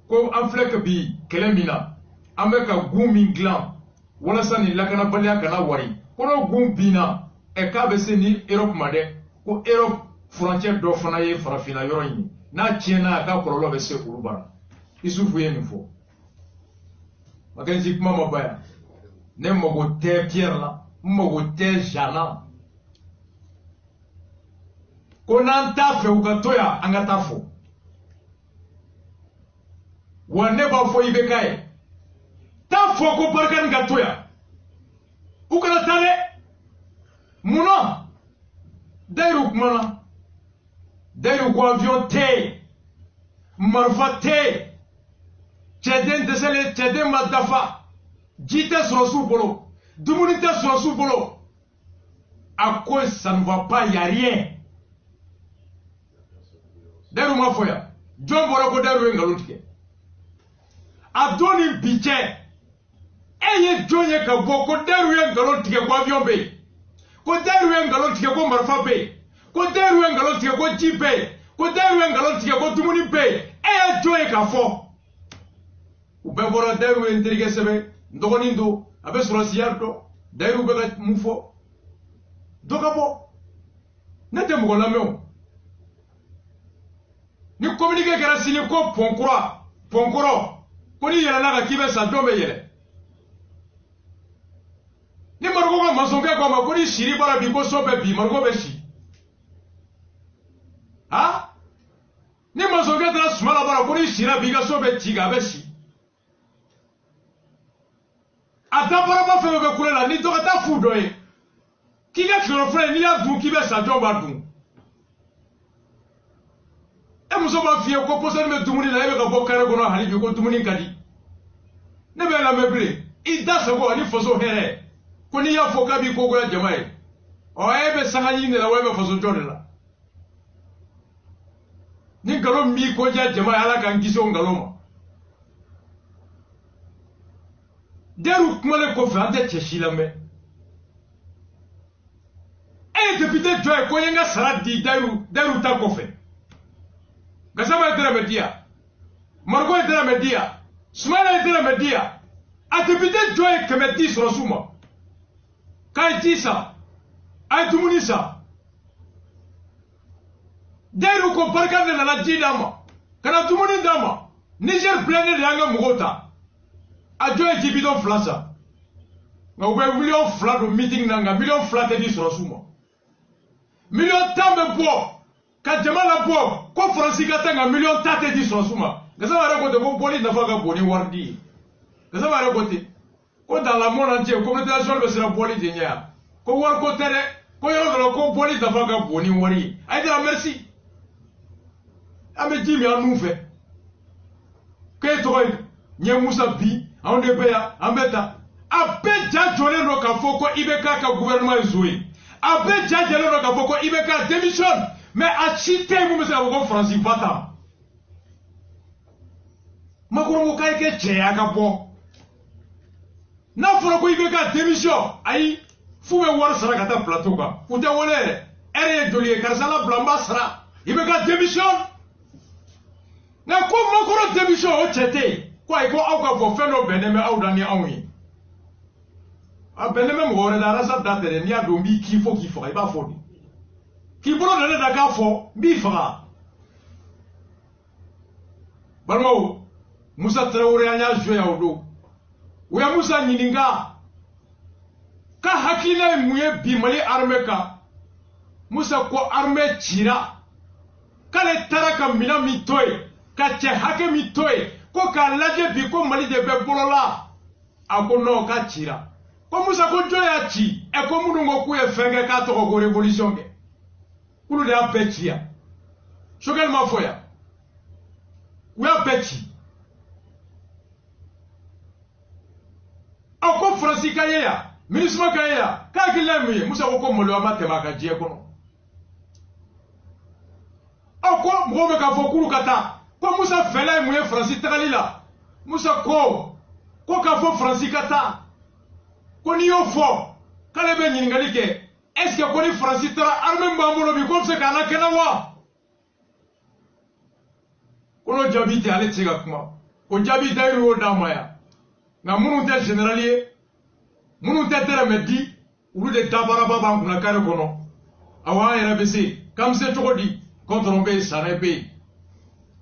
ko en flek bi kele mina an bɛ ka gun min dilan walasa nin lakanabaliya kana wari ko n'o gun binna k'a bɛ se ni Europe ma dɛ ko Europe frontière dɔ fana ye farafinna yɔrɔ in ye n'a tiɲɛna a ka kɔlɔlɔ bɛ se olu bara Isufu ye nin fɔ Makenzi kuma ma ba yan ne mago tɛ Pierre la n mago tɛ Jean na ko n'an t'a fɛ u ka to yan an ka taa fɔ wa ne b'a fɔ IBK ye t'a fɔ ko Barkani ka to yan u kana taa dɛ munna Dayiru kumana Dayiru ko avion tɛ yen marifa tɛ yen cɛden dɛsɛlen cɛden ma dafa ji tɛ sɔrɔ su bolo dumuni tɛ sɔrɔ su bolo a ko ça ne va pas y a rien Dayiru ma fɔ yan jɔn bɔra ko Dayiru ye nkalon tigɛ a don ni bi cɛ e ye jɔn ye ka bɔ ko Dayiru ye nkalon tigɛ ko avion bɛ yen ko Dayiru ye nkalon tigɛ ko marifa bɛ yen ko Dayiru ye nkalon tigɛ ko ji bɛ yen ko Dayiru ye nkalon tigɛ ko dumuni bɛ yen e ye jɔn ye k'a fɔ u bɛɛ bɔra Dayiru ye n terikɛ sɛbɛn n dɔgɔnin don a bɛ sɔrɔsiya dɔn Dayiru bɛ ka mun fɔ dɔ ka bɔ ne tɛ mɔgɔ lamɛn o ni communiqué kɛra sini ko pɔnkɔrɔ ko ni yɛlɛla ka k'i bɛ sa jɔn bɛ yɛlɛ ni Mariko ka maçonkɛ ko a ma ko ni siri bara bi ko so bɛ bi Mariko bɛ si ha ni maçonkɛ taara Sumala bara ko ni sira bi ka so bɛ ci a bɛ si a ta baraba fɛn o bɛ kule la ni dɔ ka taa fu dɔ ye k'i ka tilelafana ye n'i y'a dun k'i bɛ sa jɔn b'a dun e muso b'a f'i ye ko pɔsɔni bɛ dumuni na e bɛ ka bɔ kare kɔnɔ hali bi ko dumuni ka di ne bɛ lamɛn bilen i da sago ani faso hɛrɛ ko n'i y'a fɔ k'a b'i kogoya jama ye e bɛ sanga ɲini de la wa e bɛ faso jɔn de la ni nkalon b'i koja jama ye ala k'an kisi o nkalon ma Dayiru kumalen kɔfɛ an tɛ cɛ si lamɛn e ye député jɔn ye ko n ye n ka sara di Dayiru ta kɔfɛ Gassama ye dɛrɛmɛ di yan Mariko ye dɛrɛmɛ di yan Sumala ye dɛrɛmɛ di yan a député jɔn ye 110 sɔrɔ su ma k'a ye ji san a ye dumuni san Dayiru ko Barkani de nana ji d'a ma ka na dumuni d'a ma Niger bilennen de y'an ka mɔgɔw ta a jɔn ye ji bidon 2 san nka u bɛ miliyɔn 2 don meeting na nka miliyɔn 2 tɛ di sɔrɔ su ma miliyɔn 10 bɛ bɔ ka jama labɔ ko Faransi ka taa nka miliyɔn 10 tɛ di sɔrɔ su ma Gassama yɛrɛ ko ten ko bɔli nafa ka bon ni wari di ye Gassama yɛrɛ ko ten ko dans la monde entière communauté nationale bɛ siran bɔli de ɲɛ yan ko wari ko tɛ dɛ ko yɔrɔ dɔ la ko bɔli nafa ka bon ni wari ye a ye dira merci an bɛ ji min an nun fɛ k'e tɔgɔ ye ɲɛ Musa bi anw de bɛ yan an bɛ ta a bɛɛ ja jɔlen don k'a fɔ ko IBK ka gouvernement ye zo ye a bɛɛ ja jɔlen don k'a fɔ ko IBK démissionne mais a si tɛ yen mun bɛ se k'a fɔ ko Faransi ba ta Macron ko k'a ye kɛ cɛ ye a ka bɔ n'a fɔra ko IBK démission ayi f'u bɛ wari sara ka taa plateau kan u tɛ wele yɛrɛ ɛri ye joli ye karisa la bila n b'a sara IBK démission nka ko Macron démission o cɛ tɛ yen ko ayi ko aw ka fɔ fɛn dɔ bɛnnen bɛ aw da ni anw ye a bɛnnen bɛ mɔgɔ wɛrɛ da Arasa da tɛ dɛ n'i y'a dɔn n b'i k'i fo k'i faga i b'a fɔ de k'i bolo da ne da k'a fɔ n b'i faga balimaw Musa Tarawele an y'a joué yan o don u ye Musa ɲininka ka hakilina ye mun ye bi Mali armée kan Musa ko armée cira k'ale taara ka minɛn min to yen ka cɛ hakɛ min to yen ko k'a lajɛ bi ko Mali de bɛ bolo la a ko non k'a cira ko Musa ko jɔn y'a ci ko minnu ko k'u ye fɛn kɛ k'a tɔgɔ ko révolution kɛ k'olu de y'a bɛɛ ci yan Choguel ma fɔ yan u y'a bɛɛ ci ko Faransi ka ye yan MINUSMA ka ye yan k'a hakilina ye mun ye Musa ko maloya ma tɛmɛ a ka diɲɛ kɔnɔ ko mɔgɔw bɛ k'a fɔ k'olu ka taa ko Musa fɛla ye mun ye Faransi tagali la Musa ko k'a fɔ Faransi ka taa ko n'i y'o fɔ k'ale bɛ ɲininkali kɛ est ce que ko ni Faransi taara armée min b'an bolo bi ko bɛ se k'an lakɛnɛ wa ko n'o jaabi tɛ ale tɛ se ka kuma o jaabi Dayiru y'o d'a ma yan nga munu tɛ général ye munu tɛ tɛrɛmɛ di olu de dabaraba b'an kunna kare kɔnɔ awa an yɛrɛ bɛ se k'an bɛ se cogo di kɔntɔrɔn bɛ yen sanɛ bɛ yen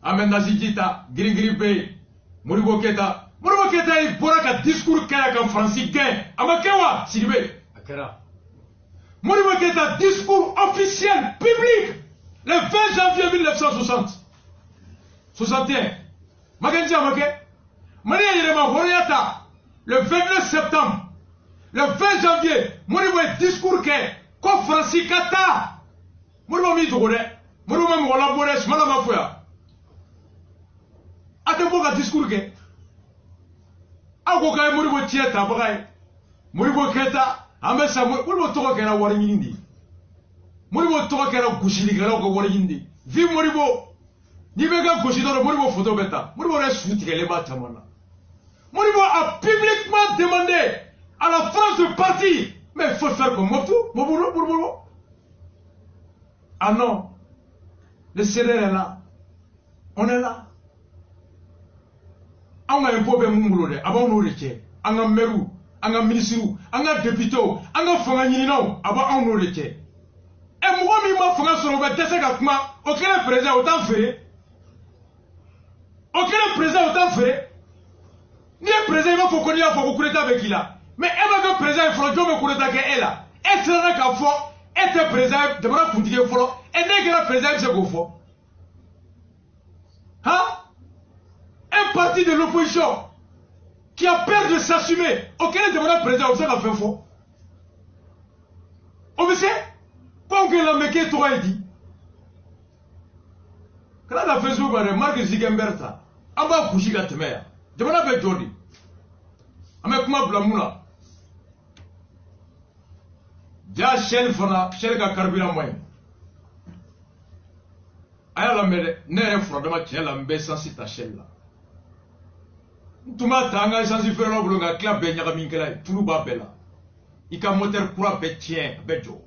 an bɛ nasiji ta girigiri bɛ yen Modibo Keita yi bɔra ka discours kɛ ka Faransi gɛn a ma kɛ wa Sidibe a kɛra Modibo Keita discours officiel public le 20 janvier 1960 61 Makenji a ma kɛ Mali ya yɛlɛma hɔrɔnya ta le 29 septembre le 20 janvier Modibo ye discours kɛ ko Faransi ka taa Modibo m'i dogo dɛ Modibo ma mɔgɔ labɔ dɛ Sumala ma fɔ yan a tɛ bɔ ka discours kɛ aw ko k'a ye Modibo tiɲɛ tabaga ye Modibo Keita an bɛ sa Modibo tɔgɔ kɛra wari ɲini de ye Modibo tɔgɔ kɛra gosilikɛlaw ka wari ɲini de ye vi Modibo n'i bɛ ka gosi dɔrɔn Modibo photo bɛ ta Modibo yɛrɛ su tigɛlen b'a caman na Modibo a publiquement demandé à la France de partir mais il faut faire comme Mobutu. Ah non, le CDR est là, on est là. On a un peu de monde, avant nous les tiens, on a maire, on a ministre, on a député, on a fonganino, avant nous les tiens. Et moi, je me fais sur le test avec moi, aucun président autant fait. Aucun président autant fait. Ni un président, il faut qu'on y a pour coup d'état avec il a. Mais elle va que président, il faut que je me coup d'état qu'elle a. Elle sera qu'à fort, elle est président, de ma politique il faut. Et dès que la président, c'est qu'on faut. Hein? Un parti de l'opposition qui a peur de s'assumer, auquel demande président, on sait qu'on fait faux. On sait, quand que la mec toi dit, quand la Facebook a remarqué Zigenberg, on va coucher la temère. Je m'en appelle Jordi. Avec moi, Blamoula. Déjà, Shell Fana, Shell a carburant moyen. Aya la mère, n'est froidement tiens la mbé sans citer Shell là. Tout ma tanga sans y faire l'oblo nga clap ben yaga minkela, tout le bas bella. Il a moteur courant bet tien, bejo.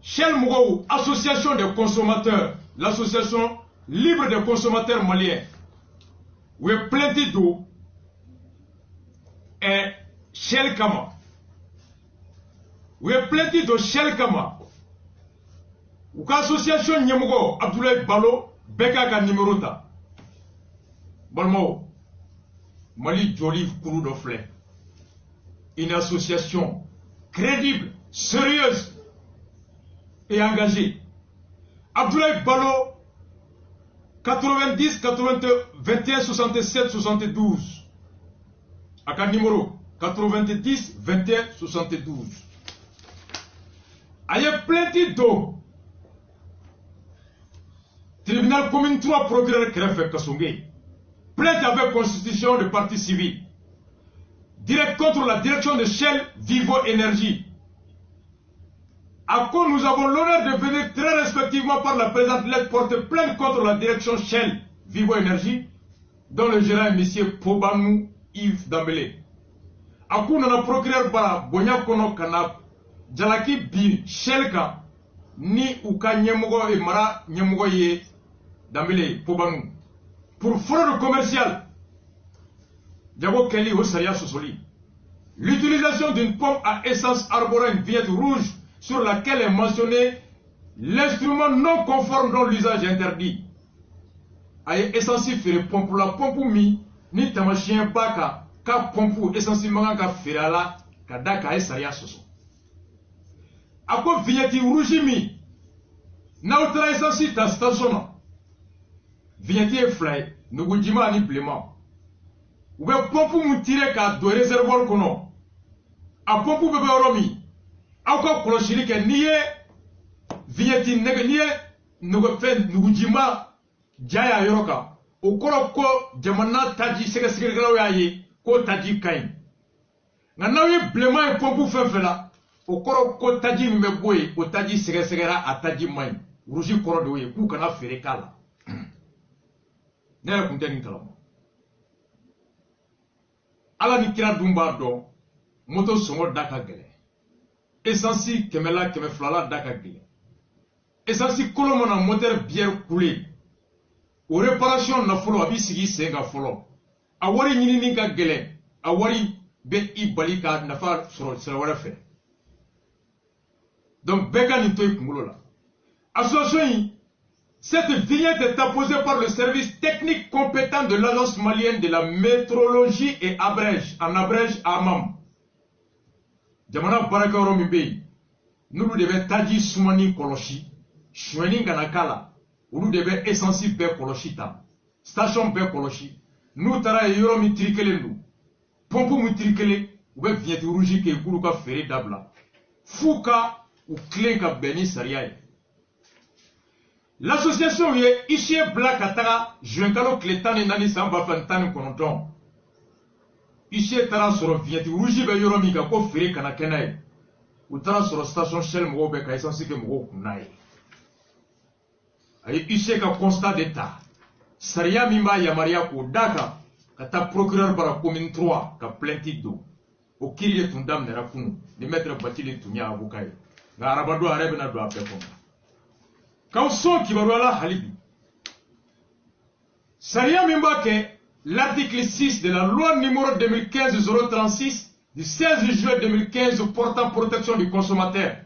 Shell Mugou, association des consommateurs, l'association libre des consommateurs maliens, où est plein d'eau, et Shell Kama. Où est plein d'eau Shell Kama. Où l'association Nyemugo, Abdoulaye Balo, Beka ka numéro ta. Balmo, Mali Jolif Kourou d'Oflé. Une association crédible, sérieuse et engagée. Abdoulaye Balo, 90 81 21 67 72. À quel numéro 90 21 72. Il y a plein d'eau. Tribunal commune 3 procureur Krefek Kassongé. Plainte avec constitution de parti civil. Direct contre la direction de Shell Vivo Énergie. À quoi nous avons l'honneur de venir très respectivement par la présente lettre porter plainte contre la direction Shell Vivo Énergie, dont le gérant est M. Pobanou Yves Dambélé. À quoi nous avons procureur Bara Bonyakono Kana Jalaki Bi Shelka ni Uka Nyemogo et Mara Nyemogo Ye Dambélé Pobanou. Pour fraude commerciale, Diago Kelly Osaria Sosoli. L'utilisation d'une pompe à essence arborant une vignette rouge sur laquelle est mentionné l'instrument non conforme dont l'usage est interdit. Aye essensif faire pompe la pompe mi ni tamachien baka ka pompe essentiellement ka ferala ka daka Osaria Soso. Ako vignette rouge mi na outra essensif ta station. Vignette fly nous dima ni blément. Ou bien pompe mou tirer ka do réservoir kono. A pompe bebe oromi. Encore clochiri que nié vignette nié nous fait nous dima jaya yoroka. Au koroko jamana taji sega yaye ko taji kain. Nganawe blément et pompe fefela. Au koroko taji mbeboye o taji sega a taji main. Rougi koro de we ku kana ferekala. Nera kunteni kalamo. Ala ni kira dumba do moto songo daka gele. Essensi kemela kemeflala daka gele. Essensi kolomona moteur bière coulé. Au réparation na folo abi sigi senga folo. awari nyini ni ka gele awari be ibalika nafa sur wala fait. Donc beka ni toy kungulo la. Association cette vignette est apposée par le service technique compétent de l'agence malienne de la métrologie et abrège AMAM. Jamana baraka romimbe. Nous devons taji soumani koloshi, choueni ganakala, nous devons essentiel be koloshi tam, station be koloshi, nous tara yoro mi trikele nous, pompo mi trikele, ou be vieti rougi ke kuruka feré dabla, fouka ou klenka beni sariaye. L'association est ici Black Atara, Junkalo Kletani Nani Samba Fantani Kononton. Ici Tara sur vieti rougi be yoro mi ka ko feré kanakenaye. Ou tara sur la station Shell Mwobe ka essentiel que Mwo Kunaye. Aye ici ka constat d'état. Saria Mimba Yamaria ko Daka, kata procureur para commune 3 ka plainti do. O kiri tundam ne rakunu, de mettre batili tunya abukai. Ga arabado arebe na do apeko. Ka son ki barwala halibi. Saria Mimba ke l'article 6 de la loi numéro 2015-036 du 16 juin 2015 portant protection du consommateur.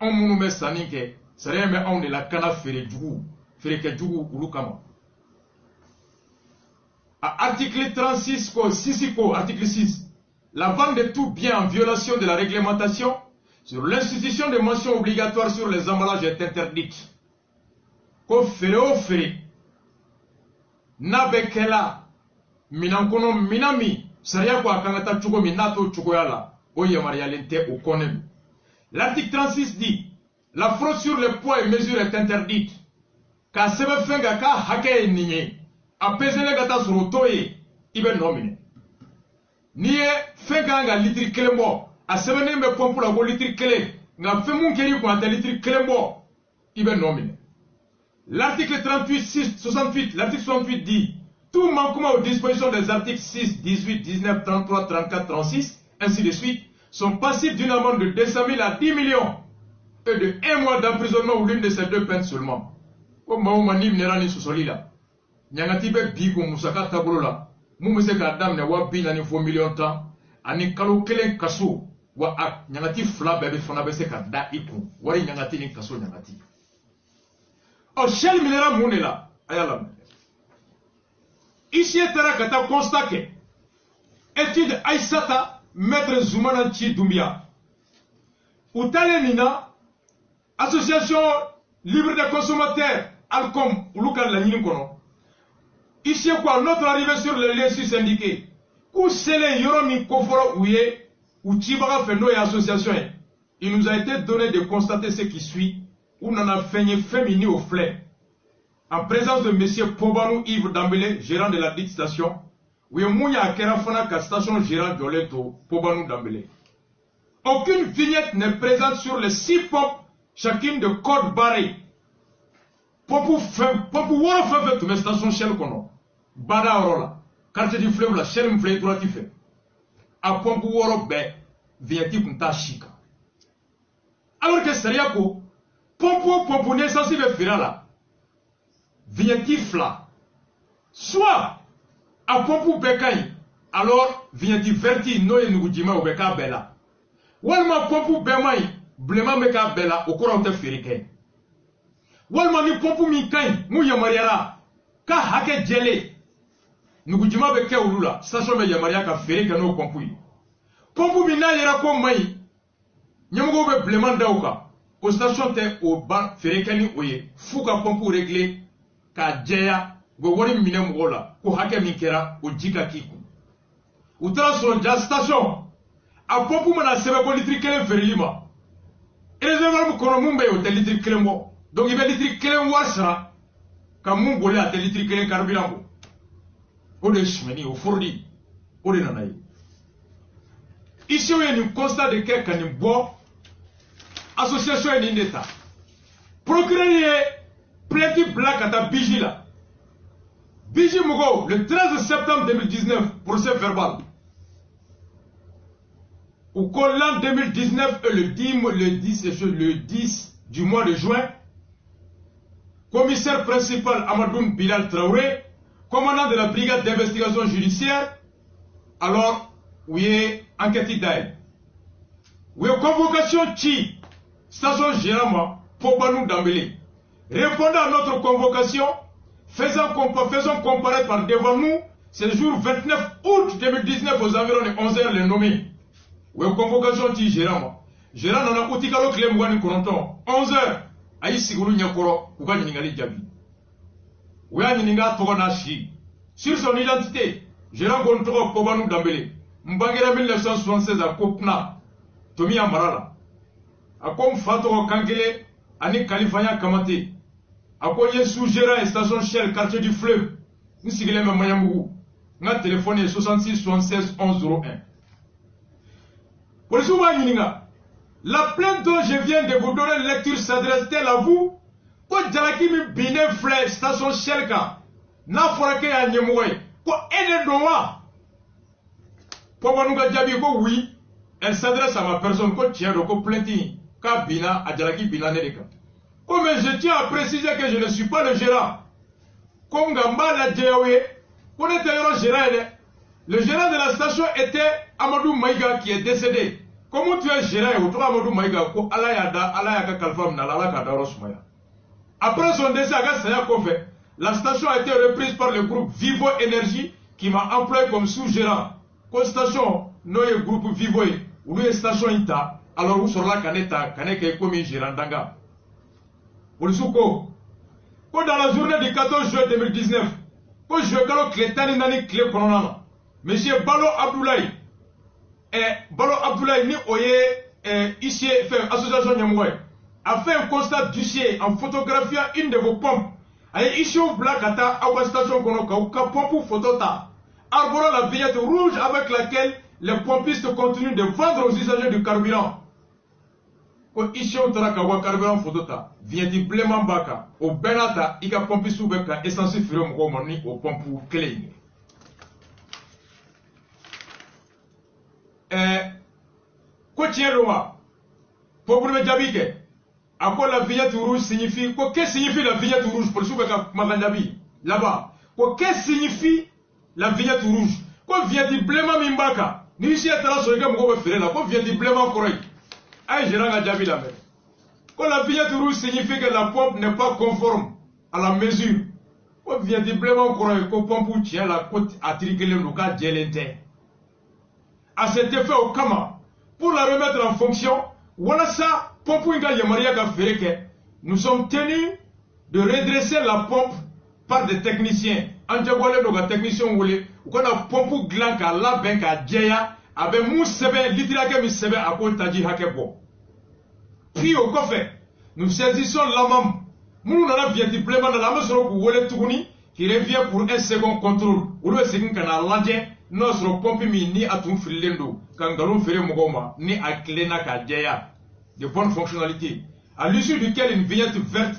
On m'a dit que ça on est la cana fere ke djougou ulukama. À article 36 article 6, la vente de tout bien en violation de la réglementation sur l'institution de mention obligatoire sur les emballages est interdite. Ko fere o fere nabekela minankono minami Saria kwa kangata chuko minato chuko yala. Oye marialente au konem. L'article 36 dit la fraude sur le poids et mesure est interdite. Ka sebe fenga ka hake ninye. Apezele gata sur toye ibe nomine. Niye fenga nga litri kelembo. A sebe nembe pompu la go litri kele. Nga femun keri kwa ante litri kelembo ibe nomine. L'article 68, l'article 68 dit tout manquement aux dispositions des articles 6, 18, 19, 33, 34, 36, ainsi de suite, sont passibles d'une amende de 200 000 à 10 millions et de 1 mois d'emprisonnement ou l'une de ces deux peines seulement. Comme Mahoumani Mnerani Sousolila, Nyangatibe Bigo Moussaka Tabolola, Moumese Kadam Newa Binani 4 millions de temps, Ani Kalo Kelen Kasso, Wa Ak, Nyangati Fla Bebe Fonabese Kada Iku, Wari Nyangati Ni Kasso Nyangati. Oh, Shell Minera Mounela, Ayalam. Ici, Tarakata constate étude Aïsata, maître Zoumananchi Doumbia. Outale Nina, association libre des consommateurs, Alcom, Ulukan Lanikono. Ici, quoi, notre arrivée sur le lieu syndiqué. Où c'est les Yoromi Koforo Ouye, ou Tibara Feno et association. Il nous a été donné de constater ce qui suit, où on en a fait féminin au flé. En présence de M. Pobanou Yves Dambélé, gérant de la dite station, où il y a Kerafana station gérant Violetto, Pobanou Dambélé. Aucune vignette n'est présente sur les 6 pompes, chacune de code barré. Pompou Woro fait tout, mais station Shell Kono. Bada Orola, quartier du fleuve, la Shell Mflé, tout tu fais. A Pompou Woro Bé, vignette Kunta Chika. Alors que c'est rien pour Pompou n'est censé le faire là. Vignette là. Soit à Pompou Bekaï, alors vignette verti noye Nugujima ou Beka Bella. Walma Pompou Bemaï, Blema Beka Bella, au courant de Féricain. Walma ni Pompou Mikaï, Mouya Mariara, Ka Hake Djele, Nugujima Beka Ulula, station de Yamaria Ka Féricain no Pompou. Pompou Mina Yera Komai, Nyamugo be Bleman Dauka, au station te au ban Féricain Oye, Fouka Pompou réglé. Ka djeya go wari mine mgola ko hake minkera o jika kiku utara so ja station a popu mana sebe ko litri kelen ferlima réservoir mu kono mumbe o litri kelen mo donc ibe litri kelen warsa ka mum bolé a litri kelen carburant o de chemini o fordi o de nanayi ici on a un constat de quelqu'un ni bo association et d'État procureur plainti Black à ta Biji là. Biji Mugo, le 13 septembre 2019, procès verbal. Au collant 2019 et le 10 du mois de juin, commissaire principal Amadoun Bilal Traoré, commandant de la brigade d'investigation judiciaire, alors, oui, enquête d'aide. Oui, convocation qui, station Gérama, Pobanou Dambélé. Répondant à notre convocation, faisant comparaître par devant nous, c'est le jour 29 août 2019 aux environs de 11h les nommés. Oui, convocation qui Gérama. Gérama n'a pas outikalo clé mouani koronton. 11h, aïe siguru nyakoro, ouga nyiningali jabi. Oui, nyininga togona shi. Sur son identité, Gérama Gontoro Pobanou Dambélé. Mbangera 1976 à Kopna, Tomi Amarala. A comme Fatoro Kangele, Ani Kalifanya Kamate. A quoi sous-gérant et station Shell, quartier du fleuve. Nous sigilons même Mayamou. Notre téléphone est 66 76 11 01. Pour le la plainte dont je viens de vous donner lecture s'adresse-t-elle à vous? Pour Jalakimi Bine Fleur, station Shell, n'a forake à Nyemoué. Pour aider Noah. Pour Manouga Djabi, oui, elle s'adresse à ma personne, ko tient de plainte, ka Bina, à Jalaki Bina Nedeka. Comme je tiens à préciser que je ne suis pas le gérant. Comme Gamba la Djaoué, on était le gérant. Le gérant de la station était Amadou Maïga qui est décédé. Comment tu es gérant ou toi Amadou Maïga, ko Alayaka Kalfam Nalaka Darosmaya. Après son décès à Gassaya Kofé, la station a été reprise par le groupe Vivo Énergie qui m'a employé comme sous-gérant. Ko station, noye groupe Vivo, ou une station Ita, alors où sera la caneta, caneka comme gérant d'Anga. Pour le souko, dans la journée du 14 juin 2019, quand je regarde que les Taninani clé Kononana, monsieur Balo Abdoulaye, ni Oye, ici, fait association Nyamoué, a fait un constat d'huissier en photographiant une de vos pompes. Aye, ici au Blakata, à la station Konoka, ou Kapompu Photota, arborant la vignette rouge avec laquelle les pompistes continuent de vendre aux usagers du carburant. Ko ici on tara kawa carburant photota, vignette blément baka, au benata, ika pompistu beka, essentiel firom romani, au pompu clé. Ko tient roi, pour me jabike, à quoi la vignette rouge signifie, qu'est-ce que signifie la vignette rouge pour le soubeka Magandabi, là-bas, qu'est-ce que signifie la vignette rouge, quoi vient du blément mimbaka, ni ici à tara soyega mougo feré là, quoi vient du blément correct. Aïe, je rends Djabi la mer. Quand la vignette rouge signifie que la pompe n'est pas conforme à la mesure, quand visiblement que la pompe tient la côte à triquer le cas djelente. À cet effet, au Kama, pour la remettre en fonction, voilà ça, pompe Yamaria Gafereke, nous sommes tenus de redresser la pompe par des techniciens. Anjagwale donc technicien ou qu'on a pompe glanka la benka djeya. Avec mou sebe, litrake mi sebe à quoi taji hakebo. Puis au coffre, nous saisissons l'amam. Nous n'avons bien diplômé dans la mesure où Wole Tourni, qui revient pour un second contrôle. Ou le second canal landé, notre pompe ni à tout filendo, kangalon feré mogoma, ni à cléna kadjeya. De bonnes fonctionnalités. À l'issue duquel une vignette verte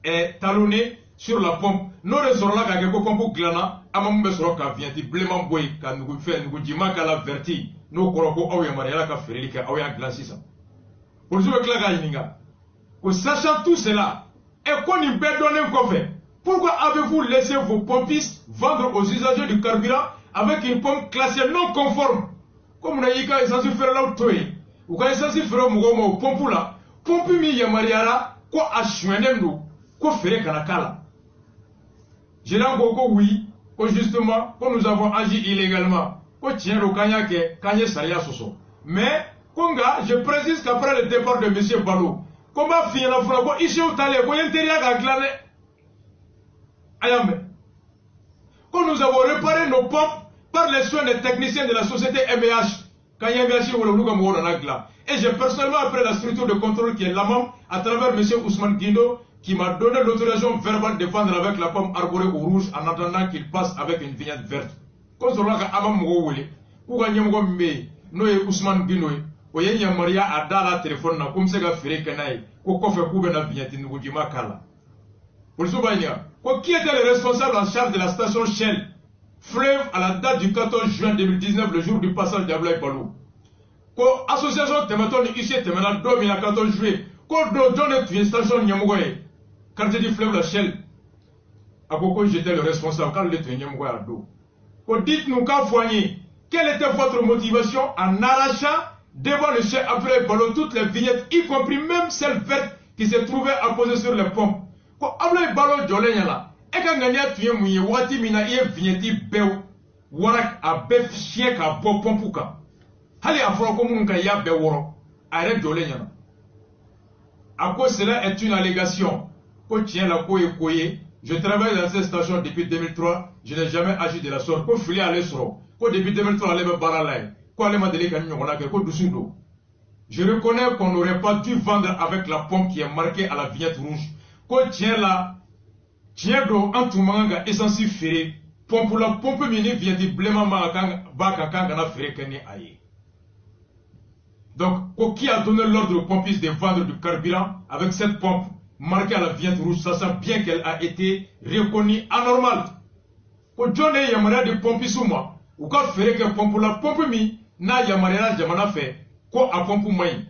est talonnée sur la pompe. Nous résolvons la kageko pompe glana, amambe soroka vient diplômé boy, quand nous faisons nous dima la verti. Nous croyons que Mariala ka fereli ka oya glacis. Pour jouer claga yininga. Que sachant tout cela, et qu'on y donne un coffre, pourquoi avez-vous laissé vos pompistes vendre aux usagers du carburant avec une pompe classée non conforme? Comme on a dit qu'il est censé faire l'autoé, ou qu'il est censé faire au pompe là, pompe mi yamariara, quoi a chouenendo, quoi faire kanakala. J'ai là beaucoup oui, que justement, que nous avons agi illégalement. Mais, Konga, je précise qu'après le départ de M. Balo, comment finir la fois, ici au Talé, quand nous avons réparé nos pompes par les soins des techniciens de la société MH, et j'ai personnellement appris la structure de contrôle qui est l'AMAM à travers M. Ousmane Guindo qui m'a donné l'autorisation verbale de vendre avec la pomme arborée au rouge en attendant qu'il passe avec une vignette verte. Quand on a amam wole ou gagné mo mbe noye Ousmane Binoy o yenya Maria adala téléphone na comme c'est ga fere kanai ko ko fe kube na binyati nguji makala pour Soubania qui était le responsable en charge de la station Shell Fleuve à la date du 14 juin 2019 le jour du passage d'Ablaï Balou ko association Tematon ici Temana 2014 juillet ko do donne une station Nyamugoye quartier du Fleuve la Shell à Koko, j'étais le responsable quand le tenait à dos. Dites-nous quand Foigné, quelle était votre motivation en arrachant devant le chef Abdoulaye Balo toutes les vignettes, y compris même celles vertes qui se trouvaient à poser sur les pompes. Quand Abdoulaye Balo Djolenyala, et quand Gania Tuye Mouye, Wati Mina, y vignetti Béo, Warak a Bef Chien ka Bo Pompuka. Hali Afroko Munka Ya Beworo, arrête Djolenyala. À quoi cela est une allégation? Quand tient la Koye, je travaille dans cette station depuis 2003, je n'ai jamais agi de la sorte. Quand Fili allait sur, quand depuis 2003, elle me baralait. Je reconnais qu'on n'aurait pas dû vendre avec la pompe qui est marquée à la vignette rouge. Quand tient là, tient d'eau en tout manga essentiel ferré, pompe la pompe mini vient de bléma bakakanga ferré kene aye. Donc, qui a donné l'ordre aux pompistes de vendre du carburant avec cette pompe marquée à la vignette rouge, ça sent bien qu'elle a été reconnue anormale. Quand John est yamara de pompistes ou moi, ou quand ferré que pompe la pompe mi, na yamarena jamana fait quoi à pompe moyen.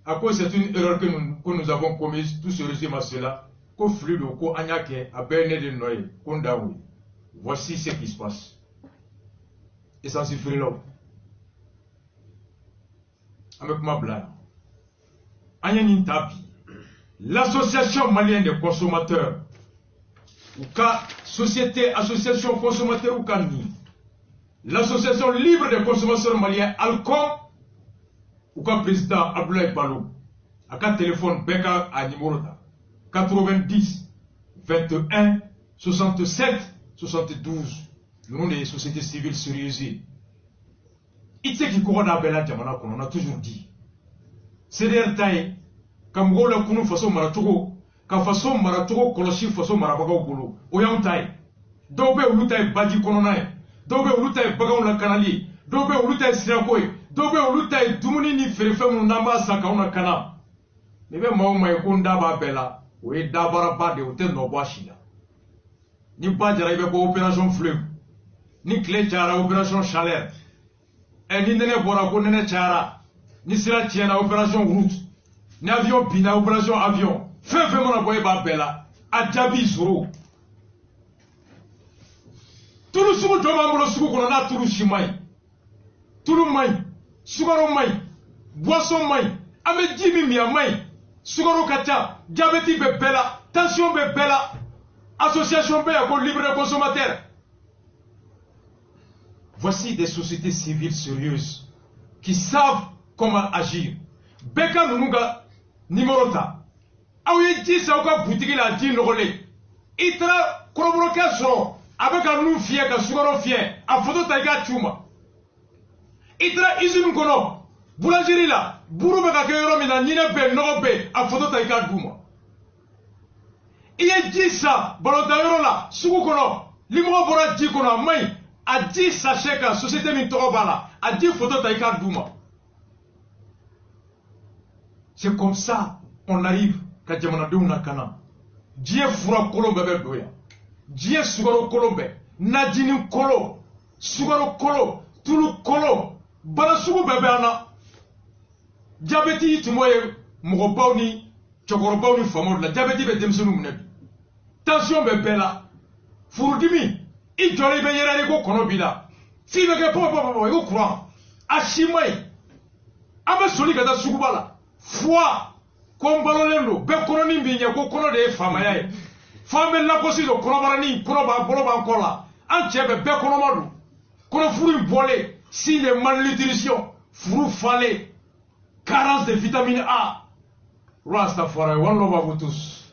À cause c'est une erreur que nous avons commise, tout se résume à cela. Ko fluide ko anyake a berne de noyer, kondaoui. Voici ce qui se passe. Et ça suffit là. Avec ma blague. Anyanin Tabi, l'association malienne des consommateurs, ou ka société, association consommateurs ou kani. L'association libre des consommateurs maliens, Alcom, ou comme président Abdoulaye Balo, à 4 téléphones Beka à numéro 90 21 67 72. Nous sommes des sociétés civiles sérieuses. Il sait qui couronne à Bela Djamana, qu'on a toujours dit. C'est des tailles, comme vous le connaissez façon Maratogo, quand façon Maratogo, Koloshi façon Marabago Bolo, Oyam taille. Dobe ou l'utaille Badi Kononae. Dobe ulutai bagaw la kanali, dobe ulutai sirakoy, dobe ulutai dumuni ni ferefemu namba saka una kana. Nebe mauma yekunda ba bela, oye dabara ba de ote no bashila. Ni ba jara ibe ko opération fleuve. Ni clé chara opération chaleur. E ni nene bora ko nene chara. Ni sira tiena opération route. Ni avion bina opération avion. Fe mona boye ba bela, adjabi zuru. Tout le sugu domambo sugu qu'on a tout le chimay. Tout le maï, sugaro maï, boisson maï, ame jimi mia maï, sugaro kacha, diabétique bela, tension bela, association pour libre des consommateurs. Voici des sociétés civiles sérieuses qui savent comment agir. Beka nunuga numéro ta. Aouye dit ça au boutique la dit nogolé. Itra corroboration. Avec un nous fier, un souverain fier, un photo taïga tchouma. Itra izun kono, boulangerie là, bourou beka kero mina nina pe nobe, un photo taïga douma. Il dit ça, balotayoro là, soukou kono, limo bora dit kono, mai, a dit sachet que société mintoro bala, a dit photo taïga douma. C'est comme ça, on arrive, quand Djamana Douna Kana. Dieu fura kolo bebe doya. Dieu sugaro kolombe, nadini kolo, sugaro kolo, tulu kolo, bana sugu bebe ana. Diabeti itimoye mogobaw ni chokorobaw ni famod la diabeti be demsonu munebi. Tension bebe la. Furudimi, i jole be yere ko kono bila. Fi be ke po yo croit. Ashimai. Aba soli kata sugu bala. Foi kombalolendo be kono ni mbinya ko kono de fama yae. Femme la possible de Konobarani, Konoba Kola, Anchebe, Bekonomadu, Konofuru Bolé, signe de malnutrition, Furu Falé, carence de vitamine A. Rastafari, one love à vous tous.